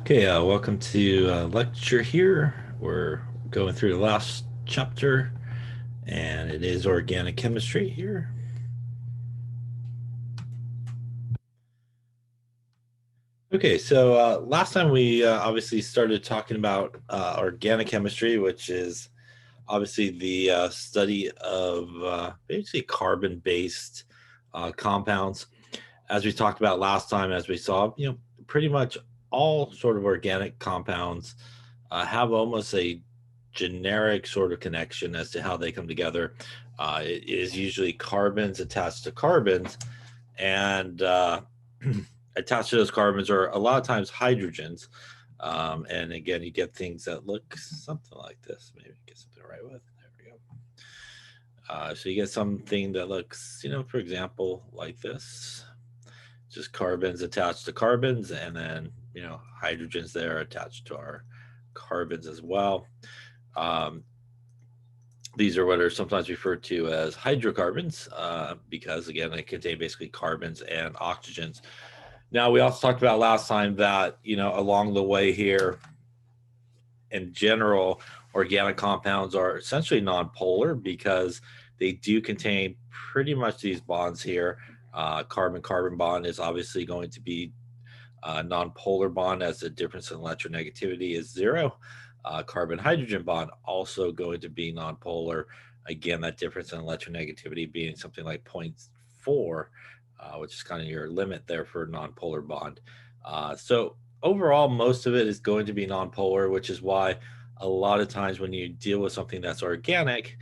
Okay, welcome to lecture here. We're going through the last chapter, and it is organic chemistry here. Okay, so last time we obviously started talking about organic chemistry, which is obviously the study of basically carbon-based compounds. As we talked about last time, as we saw, pretty much all sort of organic compounds have almost a generic sort of connection as to how they come together. It is usually carbons attached to carbons, and attached to those carbons are a lot of times hydrogens. And again, you get things that look something like this. Maybe get something right with. There we go. So you get something that looks, for example, like this. Just carbons attached to carbons, and then hydrogens there attached to our carbons as well. Um, these are what are sometimes referred to as hydrocarbons because again they contain basically carbons and oxygens. Now we also talked about last time that along the way here, in general, organic compounds are essentially nonpolar because they do contain pretty much these bonds here. Carbon-carbon bond is obviously going to be nonpolar bond, as the difference in electronegativity is zero. Carbon-hydrogen bond also going to be nonpolar. Again, that difference in electronegativity being something like 0.4, which is kind of your limit there for nonpolar bond. So overall, most of it is going to be nonpolar, which is why a lot of times when you deal with something that's organic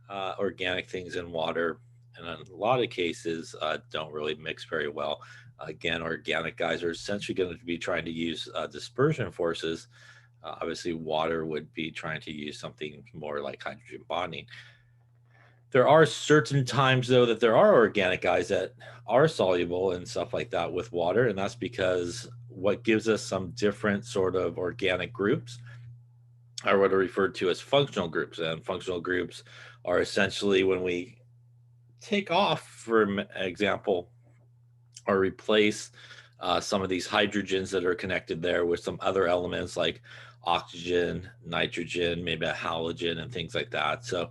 things in water, and in a lot of cases don't really mix very well. Again, organic guys are essentially going to be trying to use dispersion forces. Obviously, water would be trying to use something more like hydrogen bonding. There are certain times, though, that there are organic guys that are soluble and stuff like that with water, and that's because what gives us some different sort of organic groups are what are referred to as functional groups. And functional groups are essentially when we take off, for example, or replace some of these hydrogens that are connected there with some other elements like oxygen, nitrogen, maybe a halogen, and things like that. So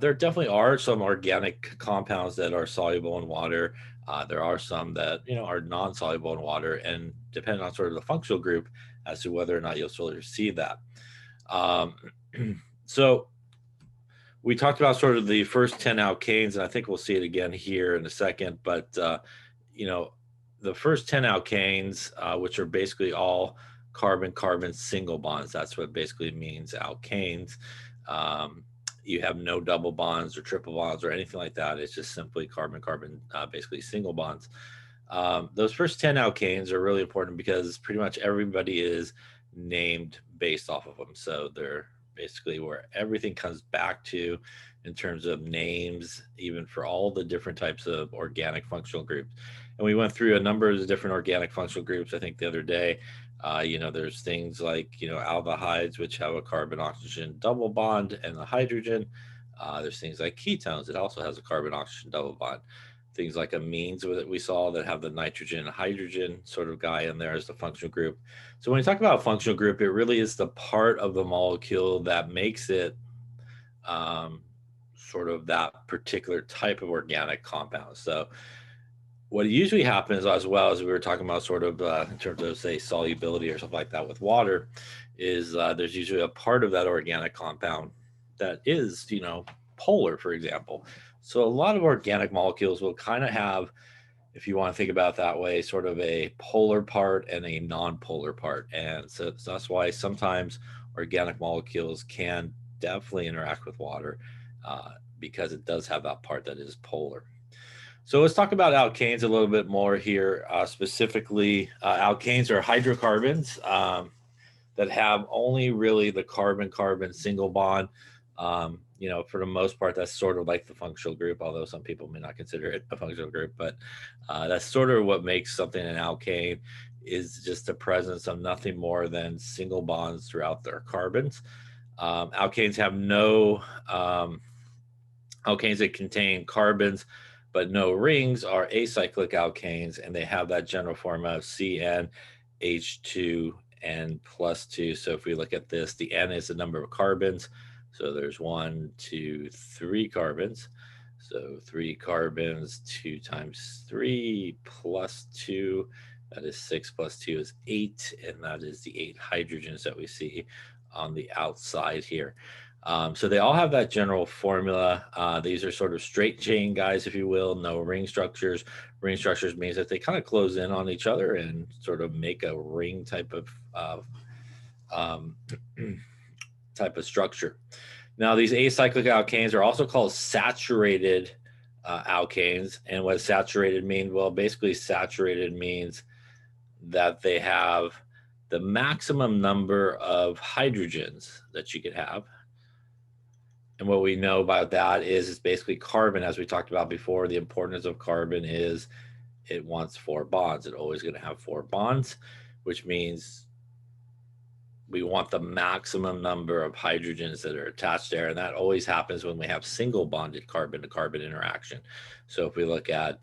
there definitely are some organic compounds that are soluble in water. There are some that are non-soluble in water, and depending on sort of the functional group as to whether or not you'll sort of see that. Um, so we talked about sort of the first 10 alkanes, and I think we'll see it again here in a second. But you know, the first 10 alkanes, which are basically all carbon-carbon single bonds. That's what basically means alkanes. Um, you have no double bonds or triple bonds or anything like that. It's just simply carbon-carbon, basically single bonds. Those first 10 alkanes are really important because pretty much everybody is named based off of them. So they're basically where everything comes back to in terms of names, even for all the different types of organic functional groups. And we went through a number of the different organic functional groups, I think, the other day. There's things like, aldehydes, which have a carbon oxygen double bond and a hydrogen. There's things like ketones, it also has a carbon oxygen double bond. Things like amines that we saw that have the nitrogen and hydrogen sort of guy in there as the functional group. So when you talk about functional group, it really is the part of the molecule that makes it um, sort of that particular type of organic compound. So what usually happens, as well as we were talking about sort of in terms of, say, solubility or something like that with water, is there's usually a part of that organic compound that is, polar, for example. So a lot of organic molecules will kind of have, if you want to think about it that way, sort of a polar part and a non-polar part. And so that's why sometimes organic molecules can definitely interact with water because it does have that part that is polar. So let's talk about alkanes a little bit more here. Specifically, alkanes are hydrocarbons that have only really the carbon-carbon single bond. For the most part, that's sort of like the functional group, although some people may not consider it a functional group. But that's sort of what makes something an alkane, is just the presence of nothing more than single bonds throughout their carbons. Alkanes have no alkanes that contain carbons but no rings are acyclic alkanes, and they have that general form of CnH2n. N plus 2. So if we look at this, the N is the number of carbons. So there's 1, 2, 3 carbons. So 3 carbons, 2 times 3 plus 2, that is 6 plus 2 is 8, and that is the 8 hydrogens that we see on the outside here. So they all have that general formula. These are sort of straight chain guys, if you will, no ring structures. Ring structures means that they kind of close in on each other and sort of make a ring type of type of structure. Now, these acyclic alkanes are also called saturated alkanes. And what saturated means? Well, basically saturated means that they have the maximum number of hydrogens that you could have. And what we know about that is it's basically carbon, as we talked about before. The importance of carbon is it wants 4 bonds. It's always going to have 4 bonds, which means we want the maximum number of hydrogens that are attached there. And that always happens when we have single bonded carbon to carbon interaction. So if we look at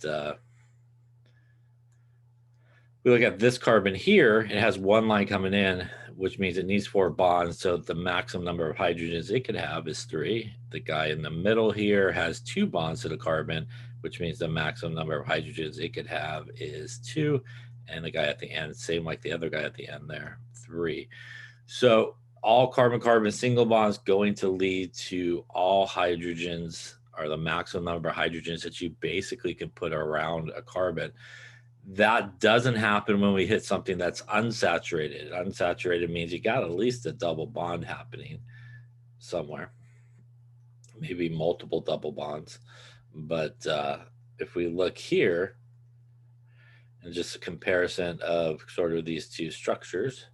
this carbon here, it has 1 line coming in, which means it needs 4 bonds. So the maximum number of hydrogens it could have is 3. The guy in the middle here has 2 bonds to the carbon, which means the maximum number of hydrogens it could have is 2. And the guy at the end, same like the other guy at the end there, 3. So all carbon-carbon single bonds going to lead to all hydrogens, or the maximum number of hydrogens that you basically can put around a carbon. That doesn't happen when we hit something that's unsaturated. Unsaturated means you got at least a double bond happening somewhere, maybe multiple double bonds. But if we look here, and just a comparison of sort of these two structures,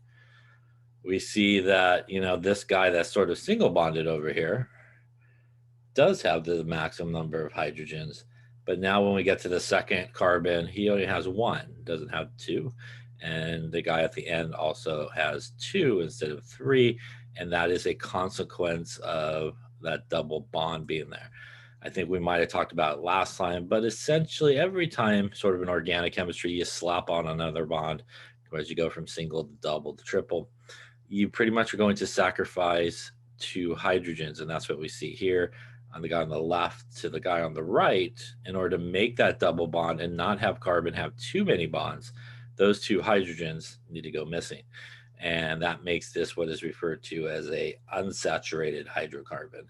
we see that, you know, this guy that's sort of single bonded over here does have the maximum number of hydrogens. But now when we get to the second carbon, he only has 1, doesn't have 2. And the guy at the end also has 2 instead of 3. And that is a consequence of that double bond being there. I think we might have talked about it last time, but essentially every time sort of in organic chemistry, you slap on another bond, as you go from single to double to triple, you pretty much are going to sacrifice 2 hydrogens. And that's what we see here on the guy on the left to the guy on the right. In order to make that double bond and not have carbon have too many bonds, those 2 hydrogens need to go missing. And that makes this what is referred to as a unsaturated hydrocarbon.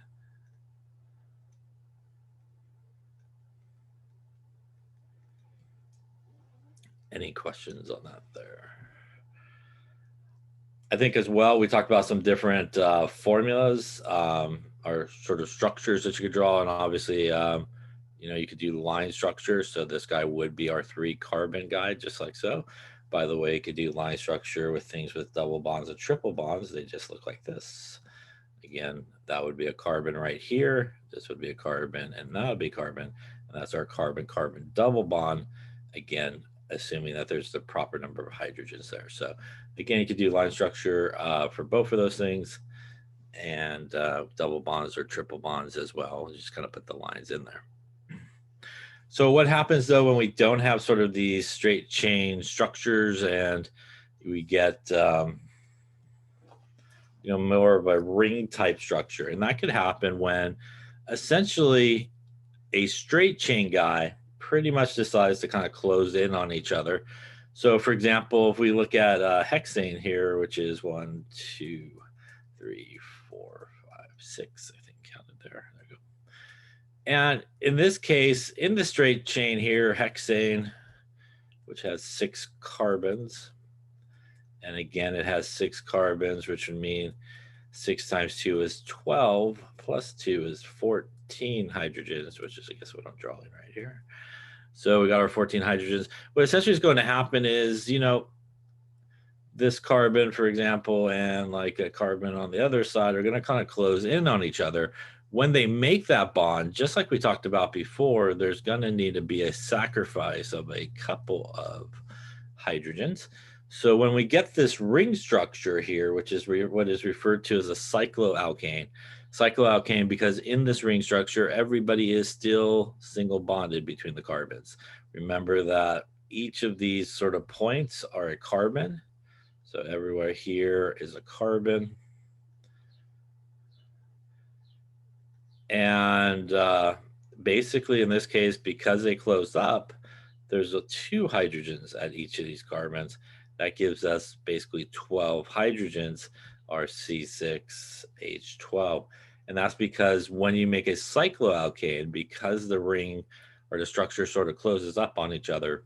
Any questions on that there? I think as well, we talked about some different formulas or sort of structures that you could draw. And obviously, you know, you could do line structures. So this guy would be our 3 carbon guy, just like so. By the way, you could do line structure with things with double bonds and triple bonds. They just look like this. Again, that would be a carbon right here. This would be a carbon, and that would be carbon. And that's our carbon-carbon double bond. Again, assuming that there's the proper number of hydrogens there. So again, you could do line structure for both of those things, and double bonds or triple bonds as well. You just kind of put the lines in there. So what happens though when we don't have sort of these straight chain structures and we get you know, more of a ring type structure? And that could happen when essentially a straight chain guy pretty much decides to kind of close in on each other. So for example, if we look at hexane here, which is 1, 2, 3, 4, 5, 6, I think counted there. There we go. And in this case, in the straight chain here, hexane, which has 6 carbons, and again, it has 6 carbons, which would mean 6 times 2 is 12, plus 2 is 14 hydrogens, which is, I guess, what I'm drawing right here. So we got our 14 hydrogens. What essentially is going to happen is, you know, this carbon, for example, and like a carbon on the other side are going to kind of close in on each other. When they make that bond, just like we talked about before, there's going to need to be a sacrifice of a couple of hydrogens. So when we get this ring structure here, which is what is referred to as a cycloalkane, because in this ring structure, everybody is still single bonded between the carbons. Remember that each of these sort of points are a carbon. So everywhere here is a carbon. And basically in this case, because they closed up, there's 2 hydrogens at each of these carbons. That gives us basically 12 hydrogens, or C6H12. And that's because when you make a cycloalkane, because the ring or the structure sort of closes up on each other,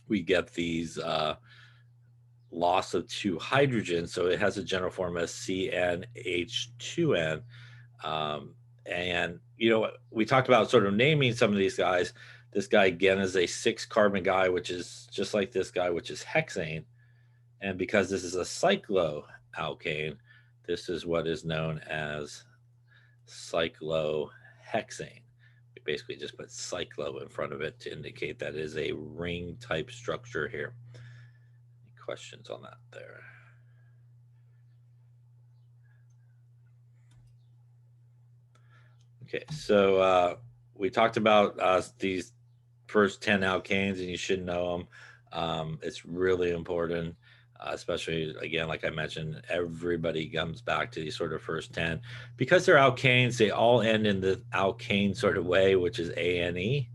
we get these loss of 2 hydrogens. So it has a general form as CnH2n. And, you know, we talked about sort of naming some of these guys. This guy, again, is a 6 carbon guy, which is just like this guy, which is hexane. And because this is a cycloalkane, this is what is known as cyclohexane. We basically just put cyclo in front of it to indicate that it is a ring type structure here. Any questions on that there? Okay, so we talked about these first 10 alkanes, and you should know them. It's really important, especially, again, like I mentioned, everybody comes back to these sort of first 10. Because they're alkanes, they all end in the alkane sort of way, which is ANE.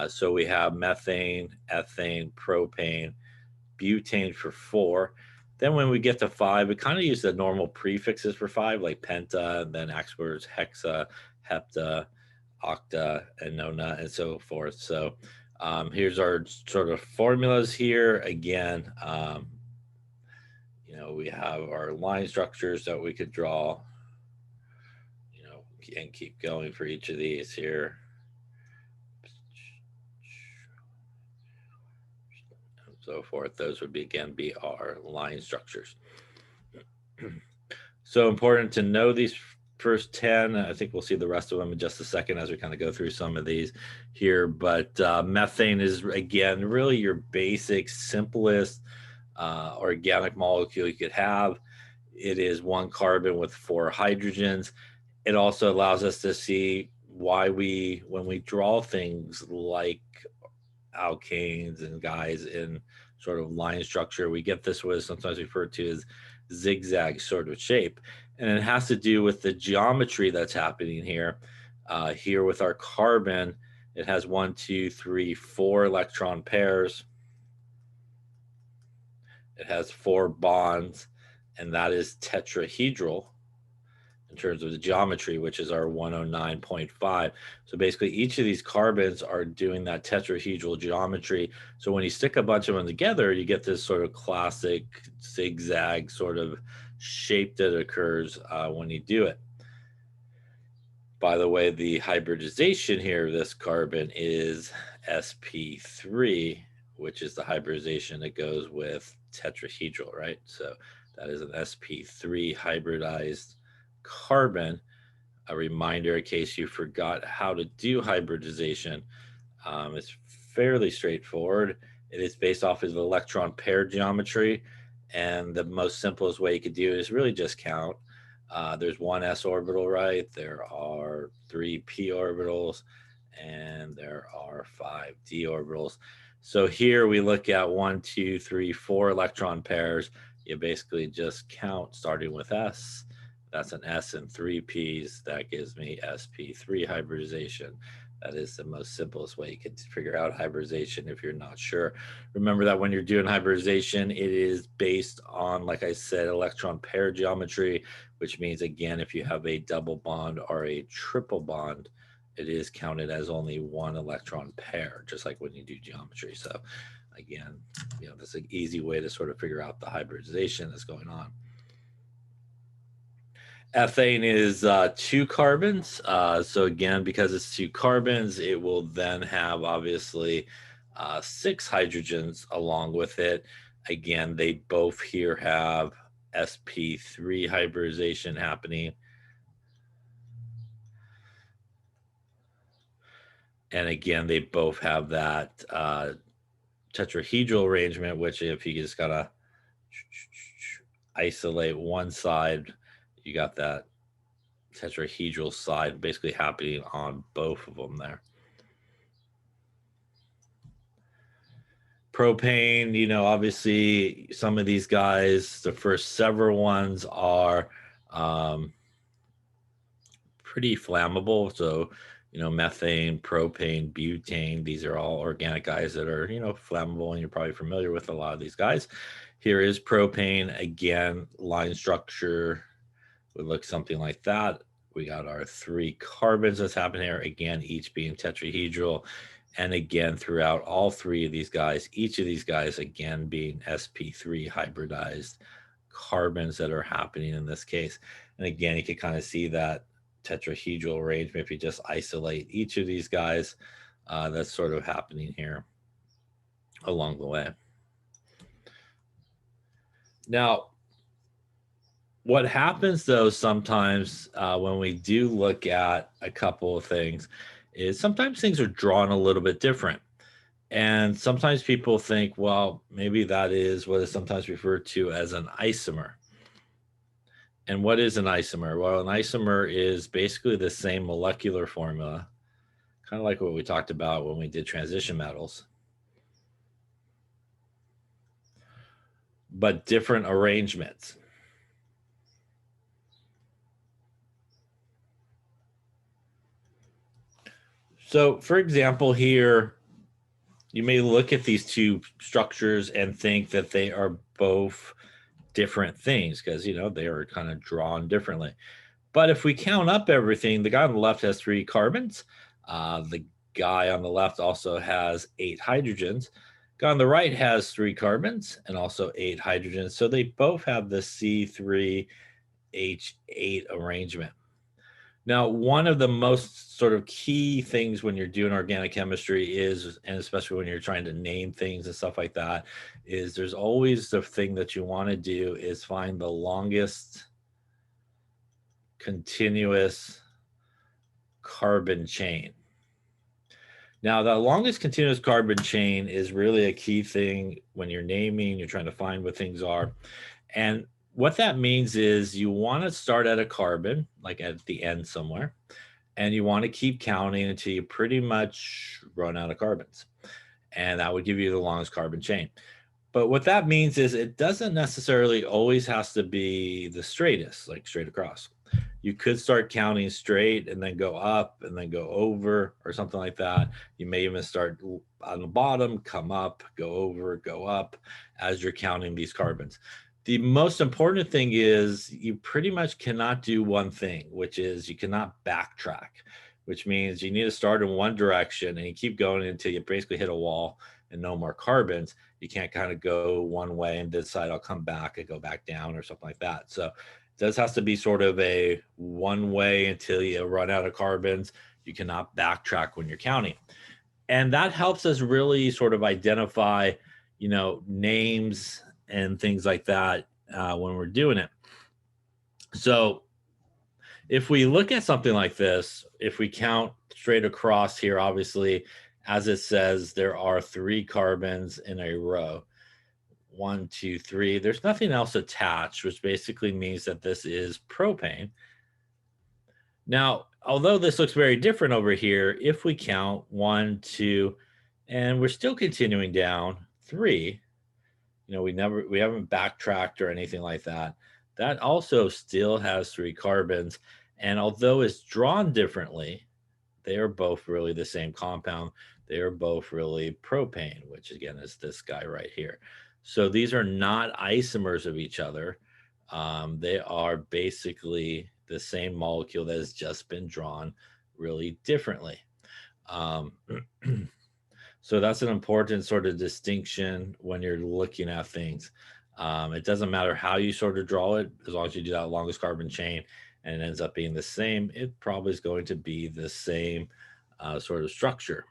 So we have methane, ethane, propane, butane for 4. Then when we get to 5, we kind of use the normal prefixes for 5, like penta, and then afterwards hexa, hepta, octa, and nona, and so forth. So here's our sort of formulas here. Again, you know, we have our line structures that we could draw, you know, and keep going for each of these here. So forth. Those would be, again, be our line structures. So important to know these first 10. I think we'll see the rest of them in just a second as we kind of go through some of these here. But methane is, again, really your basic, simplest organic molecule you could have. It is 1 carbon with 4 hydrogens. It also allows us to see why when we draw things like alkanes and guys in sort of line structure, we get this what is sometimes referred to as zigzag sort of shape. And it has to do with the geometry that's happening here. Here with our carbon, it has 1, 2, 3, 4 electron pairs. It has 4 bonds, and that is tetrahedral in terms of the geometry, which is our 109.5. So basically each of these carbons are doing that tetrahedral geometry. So when you stick a bunch of them together, you get this sort of classic zigzag sort of shape that occurs when you do it. By the way, the hybridization here of this carbon is sp3, which is the hybridization that goes with tetrahedral, right? So that is an sp3 hybridized carbon. A reminder in case you forgot how to do hybridization. It's fairly straightforward. It is based off of the electron pair geometry, and the most simplest way you could do it is really just count. There's 1 s orbital, right? There are 3 p orbitals, and there are 5 d orbitals. So here we look at 1, 2, 3, 4 electron pairs. You basically just count starting with s. That's an S and 3 P's. That gives me sp3 hybridization. That is the most simplest way you can figure out hybridization if you're not sure. Remember that when you're doing hybridization, it is based on, like I said, electron pair geometry, which means, again, if you have a double bond or a triple bond, it is counted as only 1 electron pair, just like when you do geometry. So again, you know, that's an easy way to sort of figure out the hybridization that's going on. Ethane is 2 carbons. So again, because it's 2 carbons, it will then have obviously 6 hydrogens along with it. Again, they both here have sp3 hybridization happening. And again, they both have that tetrahedral arrangement, which if you just gotta isolate one side, you got that tetrahedral side basically happening on both of them there. Propane, you know, obviously some of these guys, the first several ones are pretty flammable. So, you know, methane, propane, butane, these are all organic guys that are, you know, flammable, and you're probably familiar with a lot of these guys. Here is propane. Again, line structure would look something like that. We got our 3 carbons that's happening here, again, each being tetrahedral. And again, throughout all 3 of these guys, each of these guys, again, being sp3 hybridized carbons that are happening in this case. And again, you can kind of see that tetrahedral arrangement if you just isolate each of these guys. That's sort of happening here along the way. Now, what happens though sometimes when we do look at a couple of things is sometimes things are drawn a little bit different. And sometimes people think, well, maybe that is what is sometimes referred to as an isomer. And what is an isomer? Well, an isomer is basically the same molecular formula, kind of like what we talked about when we did transition metals, but different arrangements. So, for example, here, you may look at these 2 structures and think that they are both different things because, you know, they are kind of drawn differently. But if we count up everything, the guy on the left has 3 carbons. The guy on the left also has 8 hydrogens. The guy on the right has 3 carbons and also 8 hydrogens. So they both have the C3H8 arrangement. Now, one of the most sort of key things when you're doing organic chemistry is, and especially when you're trying to name things and stuff like that, is there's always the thing that you want to do is find the longest continuous carbon chain. Now, the longest continuous carbon chain is really a key thing when you're naming, you're trying to find what things are. And what that means is you want to start at a carbon, like at the end somewhere, and you want to keep counting until you pretty much run out of carbons. And that would give you the longest carbon chain. But what that means is it doesn't necessarily always has to be the straightest, like straight across. You could start counting straight and then go up and then go over or something like that. You may even start on the bottom, come up, go over, go up as you're counting these carbons. The most important thing is you pretty much cannot do one thing, which is you cannot backtrack, which means you need to start in one direction and you keep going until you basically hit a wall and no more carbons. You can't kind of go one way and decide I'll come back and go back down or something like that. So it does have to be sort of a one way until you run out of carbons. You cannot backtrack when you're counting. And that helps us really sort of identify, you know, names and things like that when we're doing it. So if we look at something like this, if we count straight across here, obviously, as it says, there are 3 carbons in a row. 1, 2, 3. There's nothing else attached, which basically means that this is propane. Now, although this looks very different over here, if we count 1, 2, and we're still continuing down 3, you know, we haven't backtracked or anything like that. That also still has 3 carbons. And although it's drawn differently, they are both really the same compound. They are both really propane, which again is this guy right here. So these are not isomers of each other. They are basically the same molecule that has just been drawn really differently. So that's an important sort of distinction when you're looking at things. It doesn't matter how you sort of draw it, as long as you do that longest carbon chain and it ends up being the same, it probably is going to be the same sort of structure.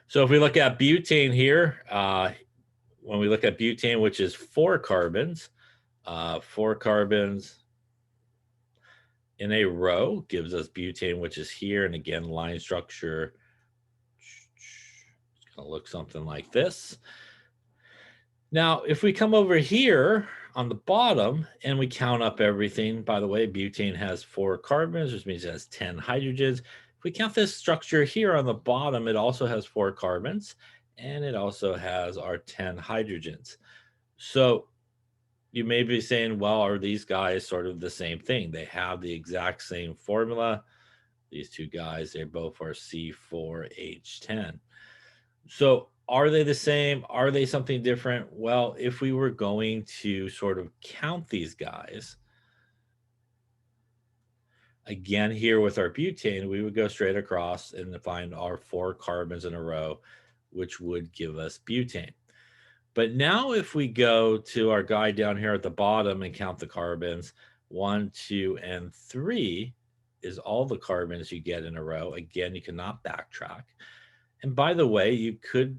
So if we look at butane here, when we look at butane, which is 4 carbons, 4 carbons in a row gives us butane, which is here. And again, line structure, it's going to look something like this. Now, if we come over here on the bottom and we count up everything, by the way, butane has 4 carbons, which means it has 10 hydrogens. If we count this structure here on the bottom, it also has 4 carbons and it also has our 10 hydrogens. So you may be saying, well, are these guys sort of the same thing? They have the exact same formula. These two guys, they both are C4H10. So are they the same? Are they something different? Well, if we were going to sort of count these guys, again, here with our butane, we would go straight across and find our 4 carbons in a row, which would give us butane. But now if we go to our guy down here at the bottom and count the carbons, 1, 2, and 3 is all the carbons you get in a row. Again, you cannot backtrack. And by the way, you could,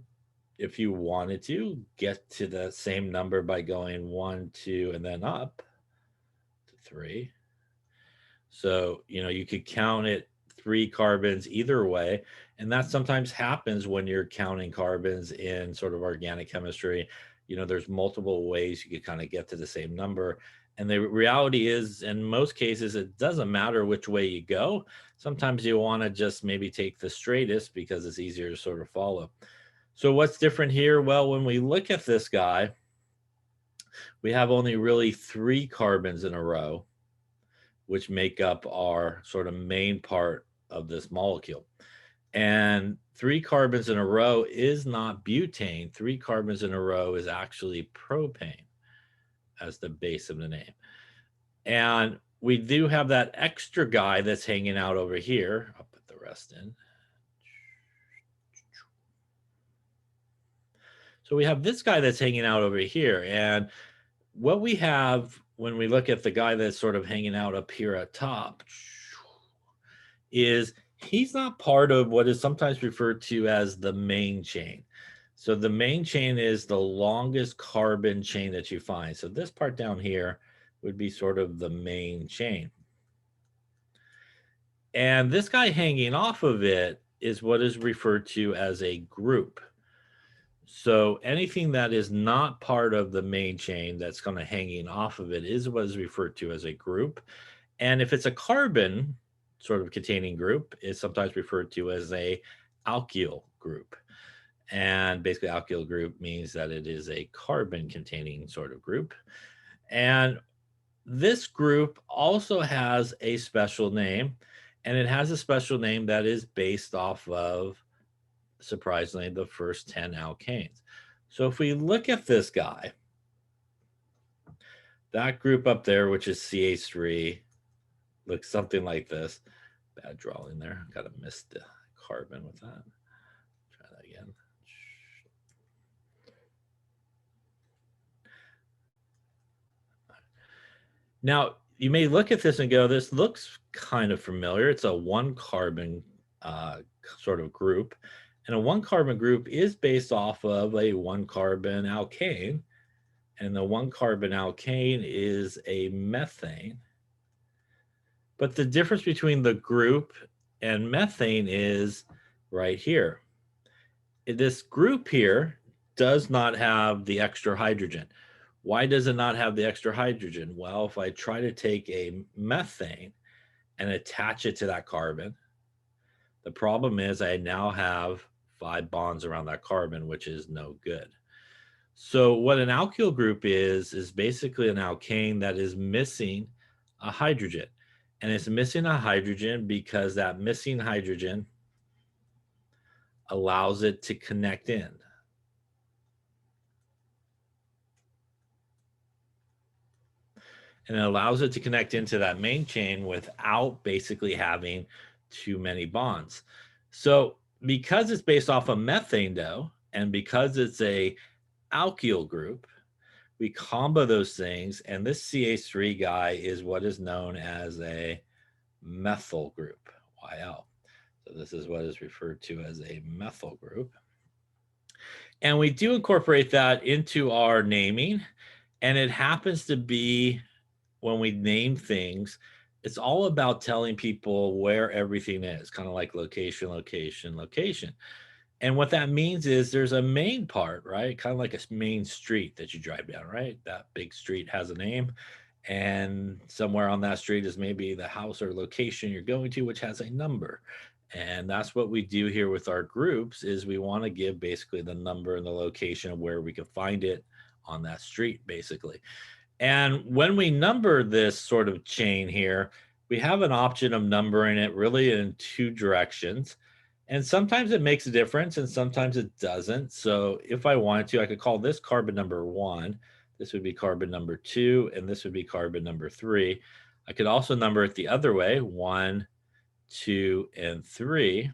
if you wanted to, get to the same number by going 1, 2, and then up to 3. So, you could count it 3 carbons either way. And that sometimes happens when you're counting carbons in sort of organic chemistry. There's multiple ways you could kind of get to the same number. And the reality is, in most cases, it doesn't matter which way you go. Sometimes you want to just maybe take the straightest because it's easier to sort of follow. So what's different here? Well, when we look at this guy, we have only really 3 carbons in a row, which make up our sort of main part of this molecule. And 3 carbons in a row is not butane. 3 carbons in a row is actually propane as the base of the name. And we do have that extra guy that's hanging out over here. I'll put the rest in. So we have this guy that's hanging out over here. And what we have when we look at the guy that's sort of hanging out up here at top is he's not part of what is sometimes referred to as the main chain. So the main chain is the longest carbon chain that you find. So this part down here would be sort of the main chain. And this guy hanging off of it is what is referred to as a group. So anything that is not part of the main chain that's kind of hanging off of it is what is referred to as a group. And if it's a carbon sort of containing group, it's sometimes referred to as a alkyl group. And basically alkyl group means that it is a carbon containing sort of group. And this group also has a special name, and it has a special name that is based off of, surprisingly, the first 10 alkanes. So if we look at this guy, that group up there, which is CH3, looks something like this. Bad drawing there. Got to miss the carbon with that. Try that again. Now, you may look at this and go, this looks kind of familiar. It's a 1 carbon sort of group. And a 1 carbon group is based off of a 1 carbon alkane. And the 1 carbon alkane is a methane. But the difference between the group and methane is right here. This group here does not have the extra hydrogen. Why does it not have the extra hydrogen? Well, if I try to take a methane and attach it to that carbon, the problem is I now have 5 bonds around that carbon, which is no good. So what an alkyl group is basically an alkane that is missing a hydrogen. And it's missing a hydrogen because that missing hydrogen allows it to connect in. And it allows it to connect into that main chain without basically having too many bonds. So because it's based off of methane though, and because it's a alkyl group, we combo those things, and this CH3 guy is what is known as a methyl group, YL. So this is what is referred to as a methyl group. And we do incorporate that into our naming, and it happens to be when we name things, it's all about telling people where everything is, kind of like location, location, location. And what that means is there's a main part, right? Kind of like a main street that you drive down, right? That big street has a name. And somewhere on that street is maybe the house or location you're going to, which has a number. And that's what we do here with our groups is we want to give basically the number and the location of where we can find it on that street, basically. And when we number this sort of chain here, we have an option of numbering it really in two directions. And sometimes it makes a difference and sometimes it doesn't. So if I wanted to, I could call this carbon number 1. This would be carbon number 2, and this would be carbon number 3. I could also number it the other way, 1, 2, and 3.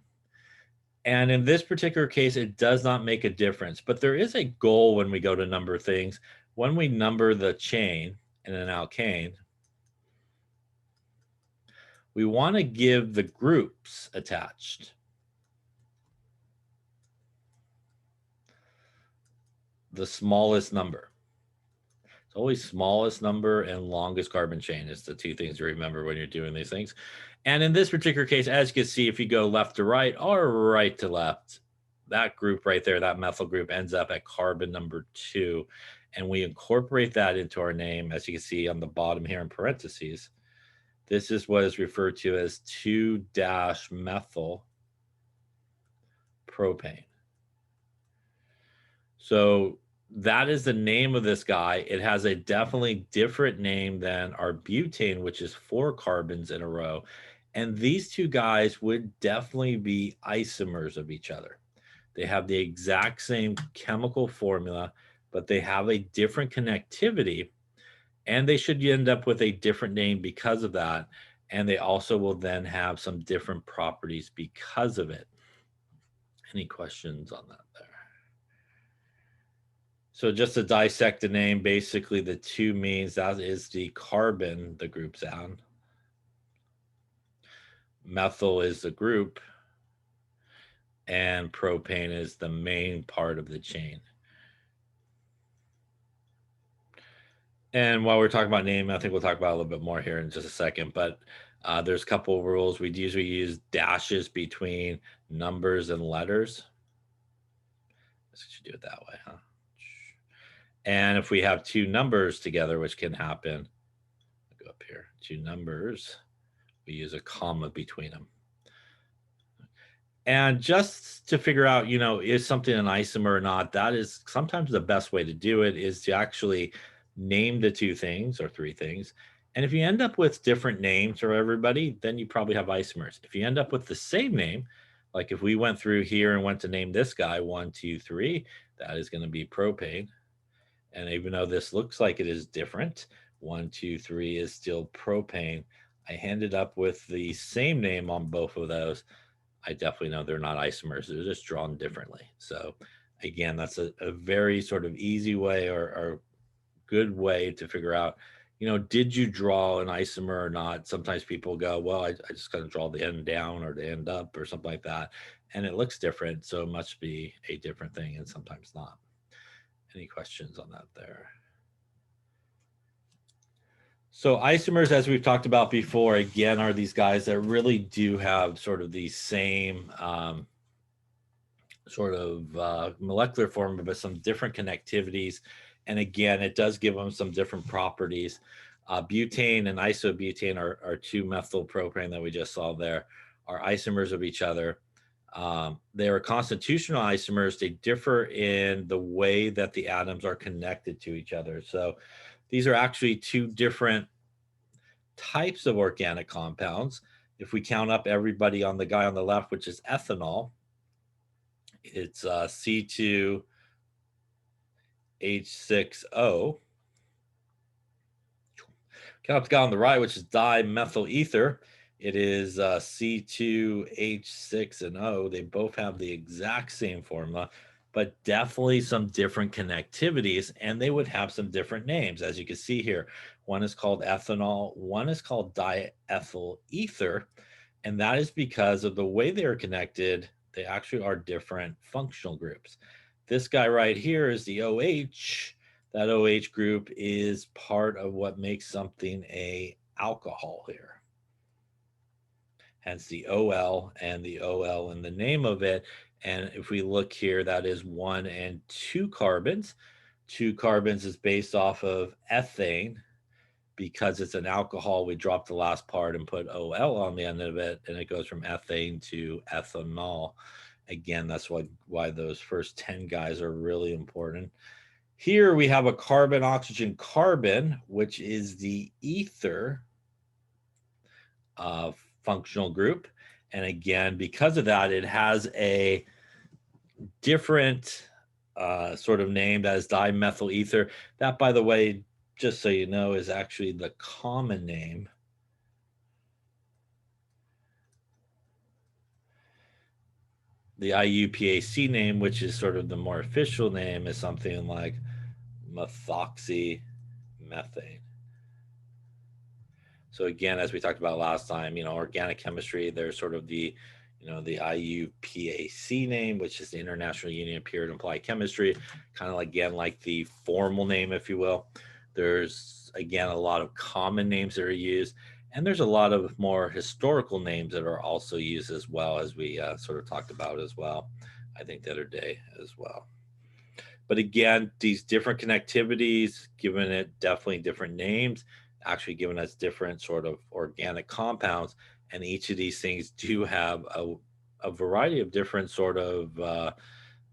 And in this particular case, it does not make a difference. But there is a goal when we go to number things. When we number the chain in an alkane, we want to give the groups attached the smallest number. It's always smallest number and longest carbon chain is the two things to remember when you're doing these things. And in this particular case, as you can see, if you go left to right or right to left, that group right there, that methyl group ends up at carbon number 2. And we incorporate that into our name, as you can see on the bottom here in parentheses. This is what is referred to as 2-methyl propane. So that is the name of this guy. It has a definitely different name than our butane, which is 4 carbons in a row. And these two guys would definitely be isomers of each other. They have the exact same chemical formula, but they have a different connectivity, and they should end up with a different name because of that. And they also will then have some different properties because of it. Any questions on that there? So just to dissect the name, basically the 2 means that is the carbon the group's on. Methyl is the group, and propane is the main part of the chain. And while we're talking about name, I think we'll talk about a little bit more here in just a second, but there's a couple of rules. We usually use dashes between numbers and letters. I should do it that way, huh? And if we have 2 numbers together, which can happen, I'll go up here, 2 numbers, we use a comma between them. And just to figure out, is something an isomer or not, that is sometimes the best way to do it is to actually name the 2 things or 3 things. And if you end up with different names for everybody, then you probably have isomers. If you end up with the same name, like if we went through here and went to name this guy 1, 2, 3, that is going to be propane. And even though this looks like it is different, 1, 2, 3 is still propane. I ended up with the same name on both of those. I definitely know they're not isomers. They're just drawn differently. So again, that's a very sort of easy way or good way to figure out, did you draw an isomer or not? Sometimes people go, well, I just got to draw the end down or the end up or something like that. And it looks different. So it must be a different thing and sometimes not. Any questions on that there? So isomers, as we've talked about before, again, are these guys that really do have sort of the same sort of molecular formula, but some different connectivities. And again, it does give them some different properties. Butane and isobutane are 2-methyl propane that we just saw there, are isomers of each other. They are constitutional isomers. They differ in the way that the atoms are connected to each other. So these are actually 2 different types of organic compounds. If we count up everybody on the guy on the left, which is ethanol, it's C2H6O. Count up the guy on the right, which is dimethyl ether. It is C2H6 and O. They both have the exact same formula, but definitely some different connectivities, and they would have some different names. As you can see here, one is called ethanol, one is called diethyl ether, and that is because of the way they are connected. They actually are different functional groups. This guy right here is the OH. That OH group is part of what makes something a alcohol here. Hence the OL and the OL in the name of it. And if we look here, that is 1 and 2 carbons. 2 carbons is based off of ethane, because it's an alcohol, we drop the last part and put OL on the end of it, and it goes from ethane to ethanol. Again, that's why those first 10 guys are really important. Here we have a carbon, oxygen, carbon, which is the ether functional group. And again, because of that, it has a different sort of name, that is dimethyl ether. That, by the way, just so you know, is actually the common name. The IUPAC name, which is sort of the more official name, is something like methoxymethane. So again, as we talked about last time, organic chemistry, there's sort of the the IUPAC name, which is the International Union of Pure and Applied Chemistry, kind of again like the formal name, if you will. There's again a lot of common names that are used, and there's a lot of more historical names that are also used as well, as we sort of talked about as well, I think the other day as well. But again, these different connectivities, giving it definitely different names, actually giving us different sort of organic compounds. And each of these things do have a variety of different sort of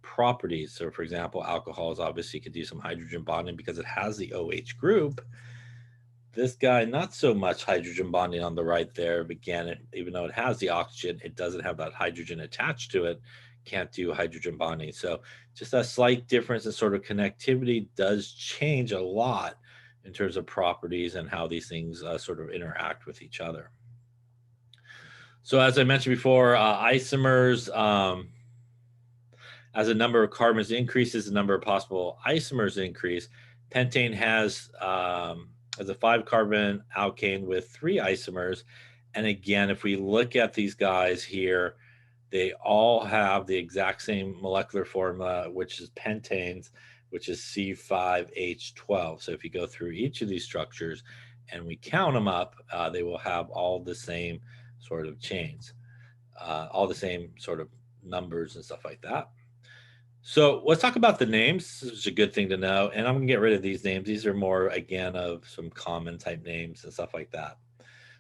properties. So for example, alcohols obviously could do some hydrogen bonding because it has the OH group. This guy, not so much hydrogen bonding on the right there. But again, even though it has the oxygen, it doesn't have that hydrogen attached to it. Can't do hydrogen bonding. So just a slight difference in sort of connectivity does change a lot in terms of properties and how these things sort of interact with each other. So as I mentioned before, isomers, as the number of carbons increases, the number of possible isomers increase. Pentane has a 5-carbon alkane with 3 isomers. And again, if we look at these guys here, they all have the exact same molecular formula, which is pentanes, which is C5H12. So if you go through each of these structures and we count them up, they will have all the same sort of chains, all the same sort of numbers and stuff like that. So let's talk about the names. This is a good thing to know. And I'm going to get rid of these names. These are more, again, of some common type names and stuff like that.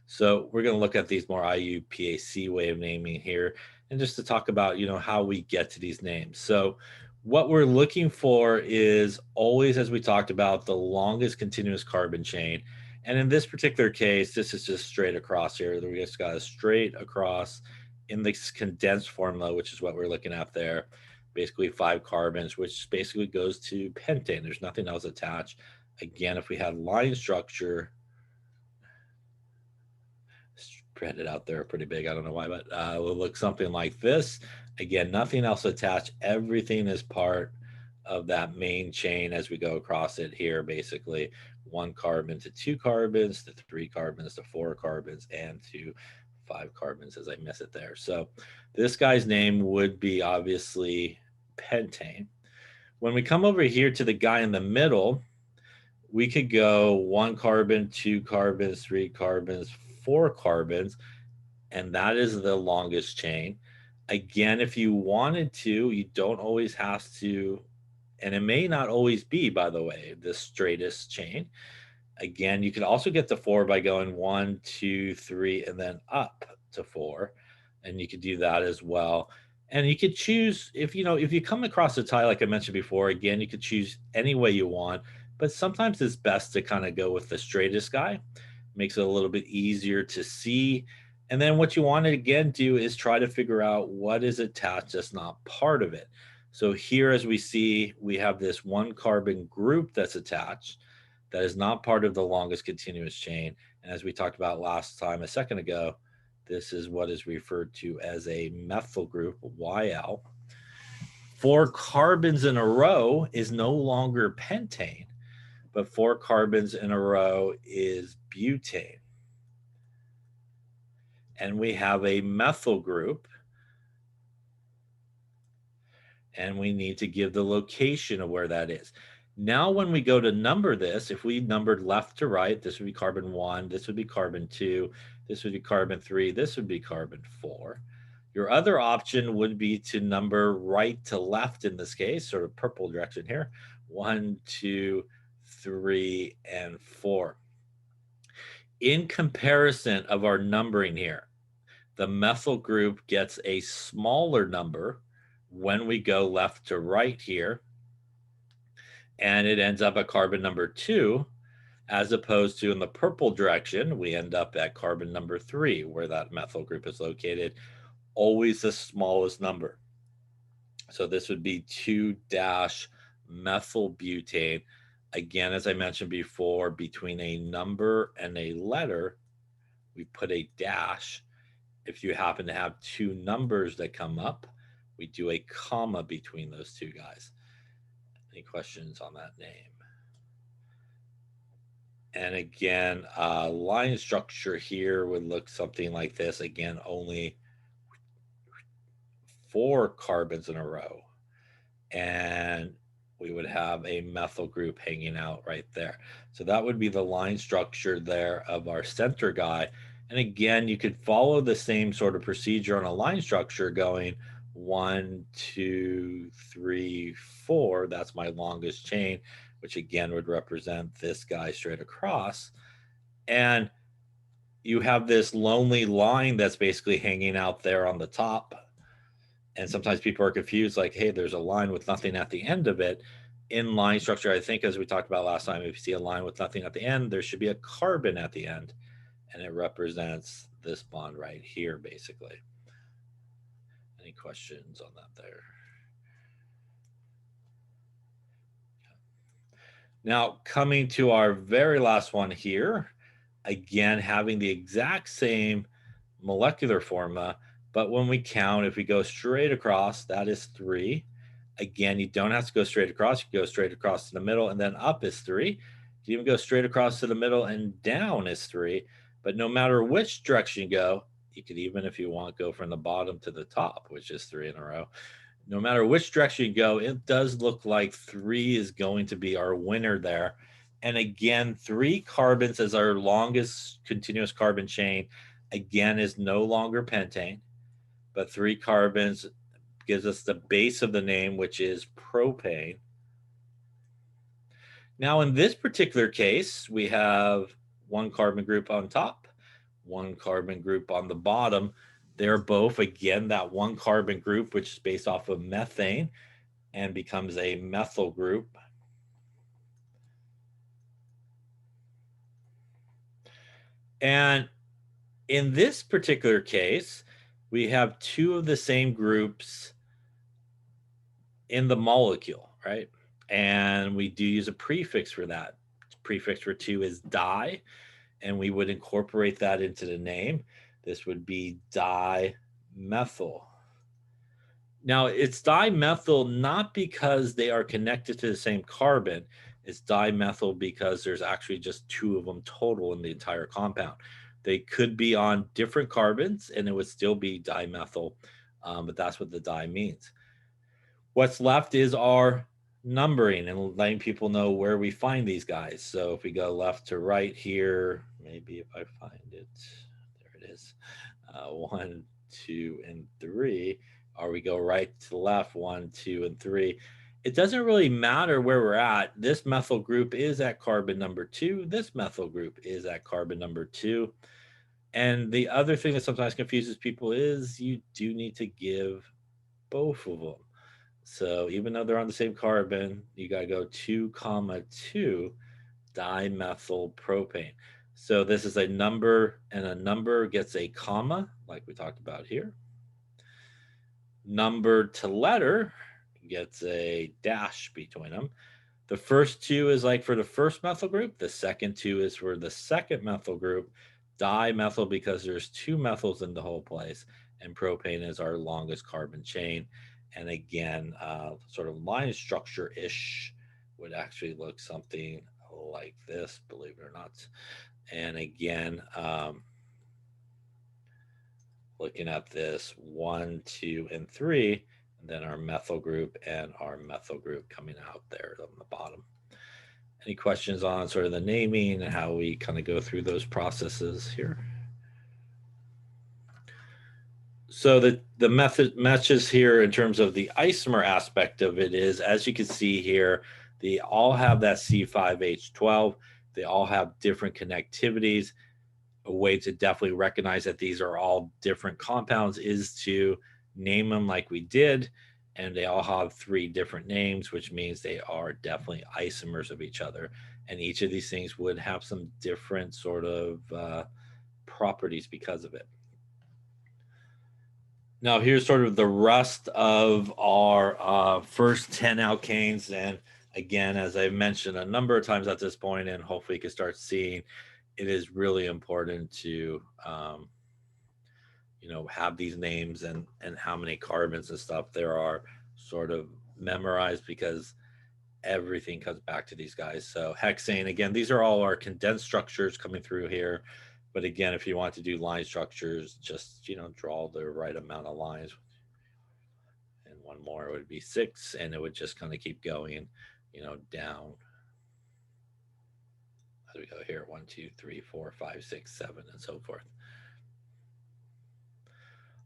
So we're going to look at these more IUPAC way of naming here, and just to talk about, how we get to these names. So what we're looking for is always, as we talked about, the longest continuous carbon chain. And in this particular case, this is just straight across here. We just got a straight across in this condensed formula, which is what we're looking at there. Basically 5 carbons, which basically goes to pentane. There's nothing else attached. Again, if we had line structure, spread it out there pretty big, I don't know why, but it will look something like this. Again, nothing else attached. Everything is part of that main chain as we go across it here. Basically 1 carbon to 2 carbons to 3 carbons to 4 carbons and to 5 carbons, as I miss it there. So this guy's name would be obviously pentane. When we come over here to the guy in the middle, we could go 1 carbon, 2 carbons, 3 carbons, 4 carbons, and that is the longest chain. Again, if you wanted to, you don't always have to, and it may not always be, by the way, the straightest chain. Again, you could also get to 4 by going 1, 2, 3, and then up to 4, and you could do that as well. And you could choose, if you come across a tie, like I mentioned before, again, you could choose any way you want, but sometimes it's best to kind of go with the straightest guy. Makes it a little bit easier to see. And then what you want to again do is try to figure out what is attached that's not part of it. So here, as we see, we have this 1 carbon group that's attached that is not part of the longest continuous chain. And as we talked about last time, a second ago, this is what is referred to as a methyl group, YL. 4 carbons in a row is no longer pentane, but 4 carbons in a row is butane. And we have a methyl group, and we need to give the location of where that is. Now, when we go to number this, if we numbered left to right, this would be carbon 1, this would be carbon 2, this would be carbon 3, this would be carbon 4. Your other option would be to number right to left in this case, sort of purple direction here, 1, 2, 3, and 4. In comparison of our numbering here, the methyl group gets a smaller number when we go left to right here, and it ends up at carbon number 2, as opposed to in the purple direction, we end up at carbon number 3, where that methyl group is located, always the smallest number. So this would be 2-methylbutane. Again, as I mentioned before, between a number and a letter, we put a dash. If you happen to have two numbers that come up, we do a comma between those two guys. Any questions on that name? And again, line structure here would look something like this. Again, only 4 carbons in a row. And we would have a methyl group hanging out right there. So that would be the line structure there of our center guy. And again, you could follow the same sort of procedure on a line structure going 1, 2, 3, 4. That's my longest chain, which again would represent this guy straight across. And you have this lonely line that's basically hanging out there on the top. And sometimes people are confused, like, hey, there's a line with nothing at the end of it. In line structure, I think, as we talked about last time, if you see a line with nothing at the end, there should be a carbon at the end. And it represents this bond right here, basically. Any questions on that there? Now, coming to our very last one here, again, having the exact same molecular formula, but when we count, if we go straight across, that is 3. Again, you don't have to go straight across. You go straight across to the middle, and then up is 3. You even go straight across to the middle, and down is 3. But no matter which direction you go, you could even, if you want, go from the bottom to the top, which is 3 in a row. No matter which direction you go, it does look like 3 is going to be our winner there. And again, 3 carbons as our longest continuous carbon chain, again, is no longer pentane, but 3 carbons gives us the base of the name, which is propane. Now, in this particular case, we have 1 carbon group on top, 1 carbon group on the bottom. They're both, again, that 1 carbon group, which is based off of methane and becomes a methyl group. And in this particular case, we have 2 of the same groups in the molecule, right? And we do use a prefix for that. The prefix for 2 is di, and we would incorporate that into the name. This would be dimethyl. Now, it's dimethyl not because they are connected to the same carbon. It's dimethyl because there's actually just 2 of them total in the entire compound. They could be on different carbons, and it would still be dimethyl, but that's what the di means. What's left is our numbering and letting people know where we find these guys. So if we go left to right here, maybe if I find it, there it is, 1, 2, and 3, or we go right to the left, 1, 2, and 3. It doesn't really matter where we're at. This methyl group is at carbon number 2. This methyl group is at carbon number 2. And the other thing that sometimes confuses people is you do need to give both of them. So even though they're on the same carbon, you got to go 2, 2 dimethyl propane. So this is a number, and a number gets a comma, like we talked about here. Number to letter gets a dash between them. The first 2 is like for the first methyl group. The second 2 is for the second methyl group. Dimethyl because there's 2 methyls in the whole place, and propane is our longest carbon chain. And again, sort of line structure-ish would actually look something like this, believe it or not. And again, looking at this 1, 2, and 3, and then our methyl group and our methyl group coming out there on the bottom. Any questions on sort of the naming and how we kind of go through those processes here? So the method matches here in terms of the isomer aspect of it is, as you can see here, they all have that C5H12. They all have different connectivities. a way to definitely recognize that these are all different compounds is to name them like we did, and they all have 3 different names, which means they are definitely isomers of each other. And each of these things would have some different sort of properties because of it. Now, here's sort of the rest of our first 10 alkanes. And again, as I've mentioned a number of times at this point, and hopefully you can start seeing, it is really important to, have these names and how many carbons and stuff there are sort of memorized, because everything comes back to these guys. So hexane, again, these are all our condensed structures coming through here. But again, if you want to do line structures, just, draw the right amount of lines. And one more would be 6, and it would just kind of keep going, down. As we go here, 1, 2, 3, 4, 5, 6, 7, and so forth.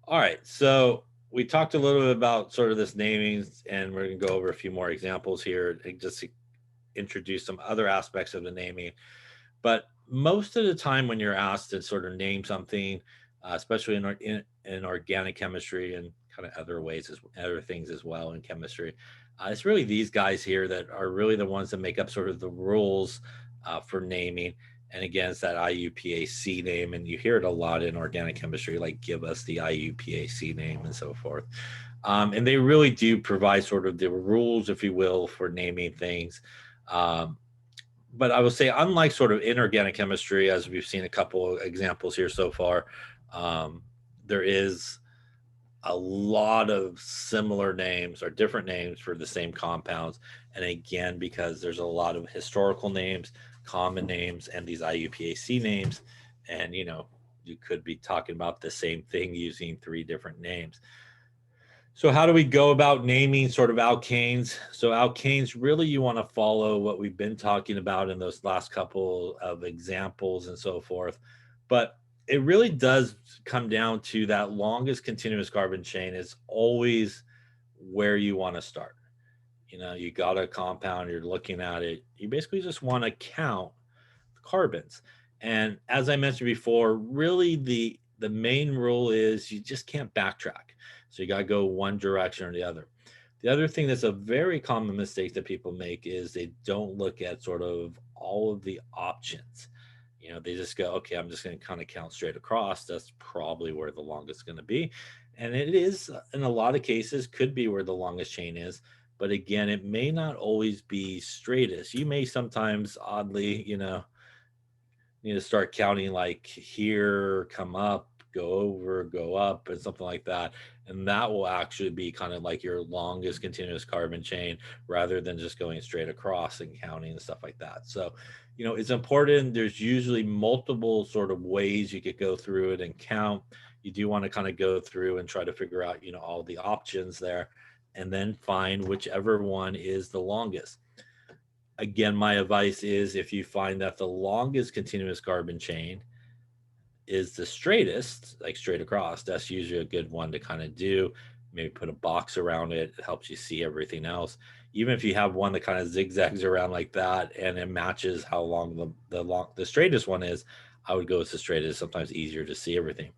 All right, so we talked a little bit about sort of this naming, and we're going to go over a few more examples here and just to introduce some other aspects of the naming. But most of the time when you're asked to sort of name something, especially in organic chemistry and kind of other ways, other things as well in chemistry, it's really these guys here that are really the ones that make up sort of the rules for naming. And again, it's that IUPAC name, and you hear it a lot in organic chemistry, like give us the IUPAC name and so forth. And they really do provide sort of the rules, if you will, for naming things. But I will say, unlike sort of inorganic chemistry, as we've seen a couple of examples here so far, there is a lot of similar names or different names for the same compounds. And again, because there's a lot of historical names, common names, and these IUPAC names, and you could be talking about the same thing using 3 different names. So how do we go about naming sort of alkanes? So alkanes, really you want to follow what we've been talking about in those last couple of examples and so forth. But it really does come down to that longest continuous carbon chain is always where you want to start. You got a compound, you're looking at it, you basically just want to count the carbons. And as I mentioned before, really the main rule is you just can't backtrack. So you got to go one direction or the other. The other thing that's a very common mistake that people make is they don't look at sort of all of the options. They just go, okay, I'm just going to kind of count straight across. That's probably where the longest is going to be. And it is, in a lot of cases, could be where the longest chain is. But again, it may not always be straightest. You may sometimes, oddly, need to start counting like here, come up, go over, go up, and something like that. And that will actually be kind of like your longest continuous carbon chain rather than just going straight across and counting and stuff like that. So, it's important. There's usually multiple sort of ways you could go through it and count. You do want to kind of go through and try to figure out, all the options there, and then find whichever one is the longest. Again, my advice is if you find that the longest continuous carbon chain is the straightest, like straight across, that's usually a good one to kind of do. Maybe put a box around it. It helps you see everything else. Even if you have one that kind of zigzags around like that and it matches how long the straightest one is, I would go with the straightest. Sometimes easier to see everything.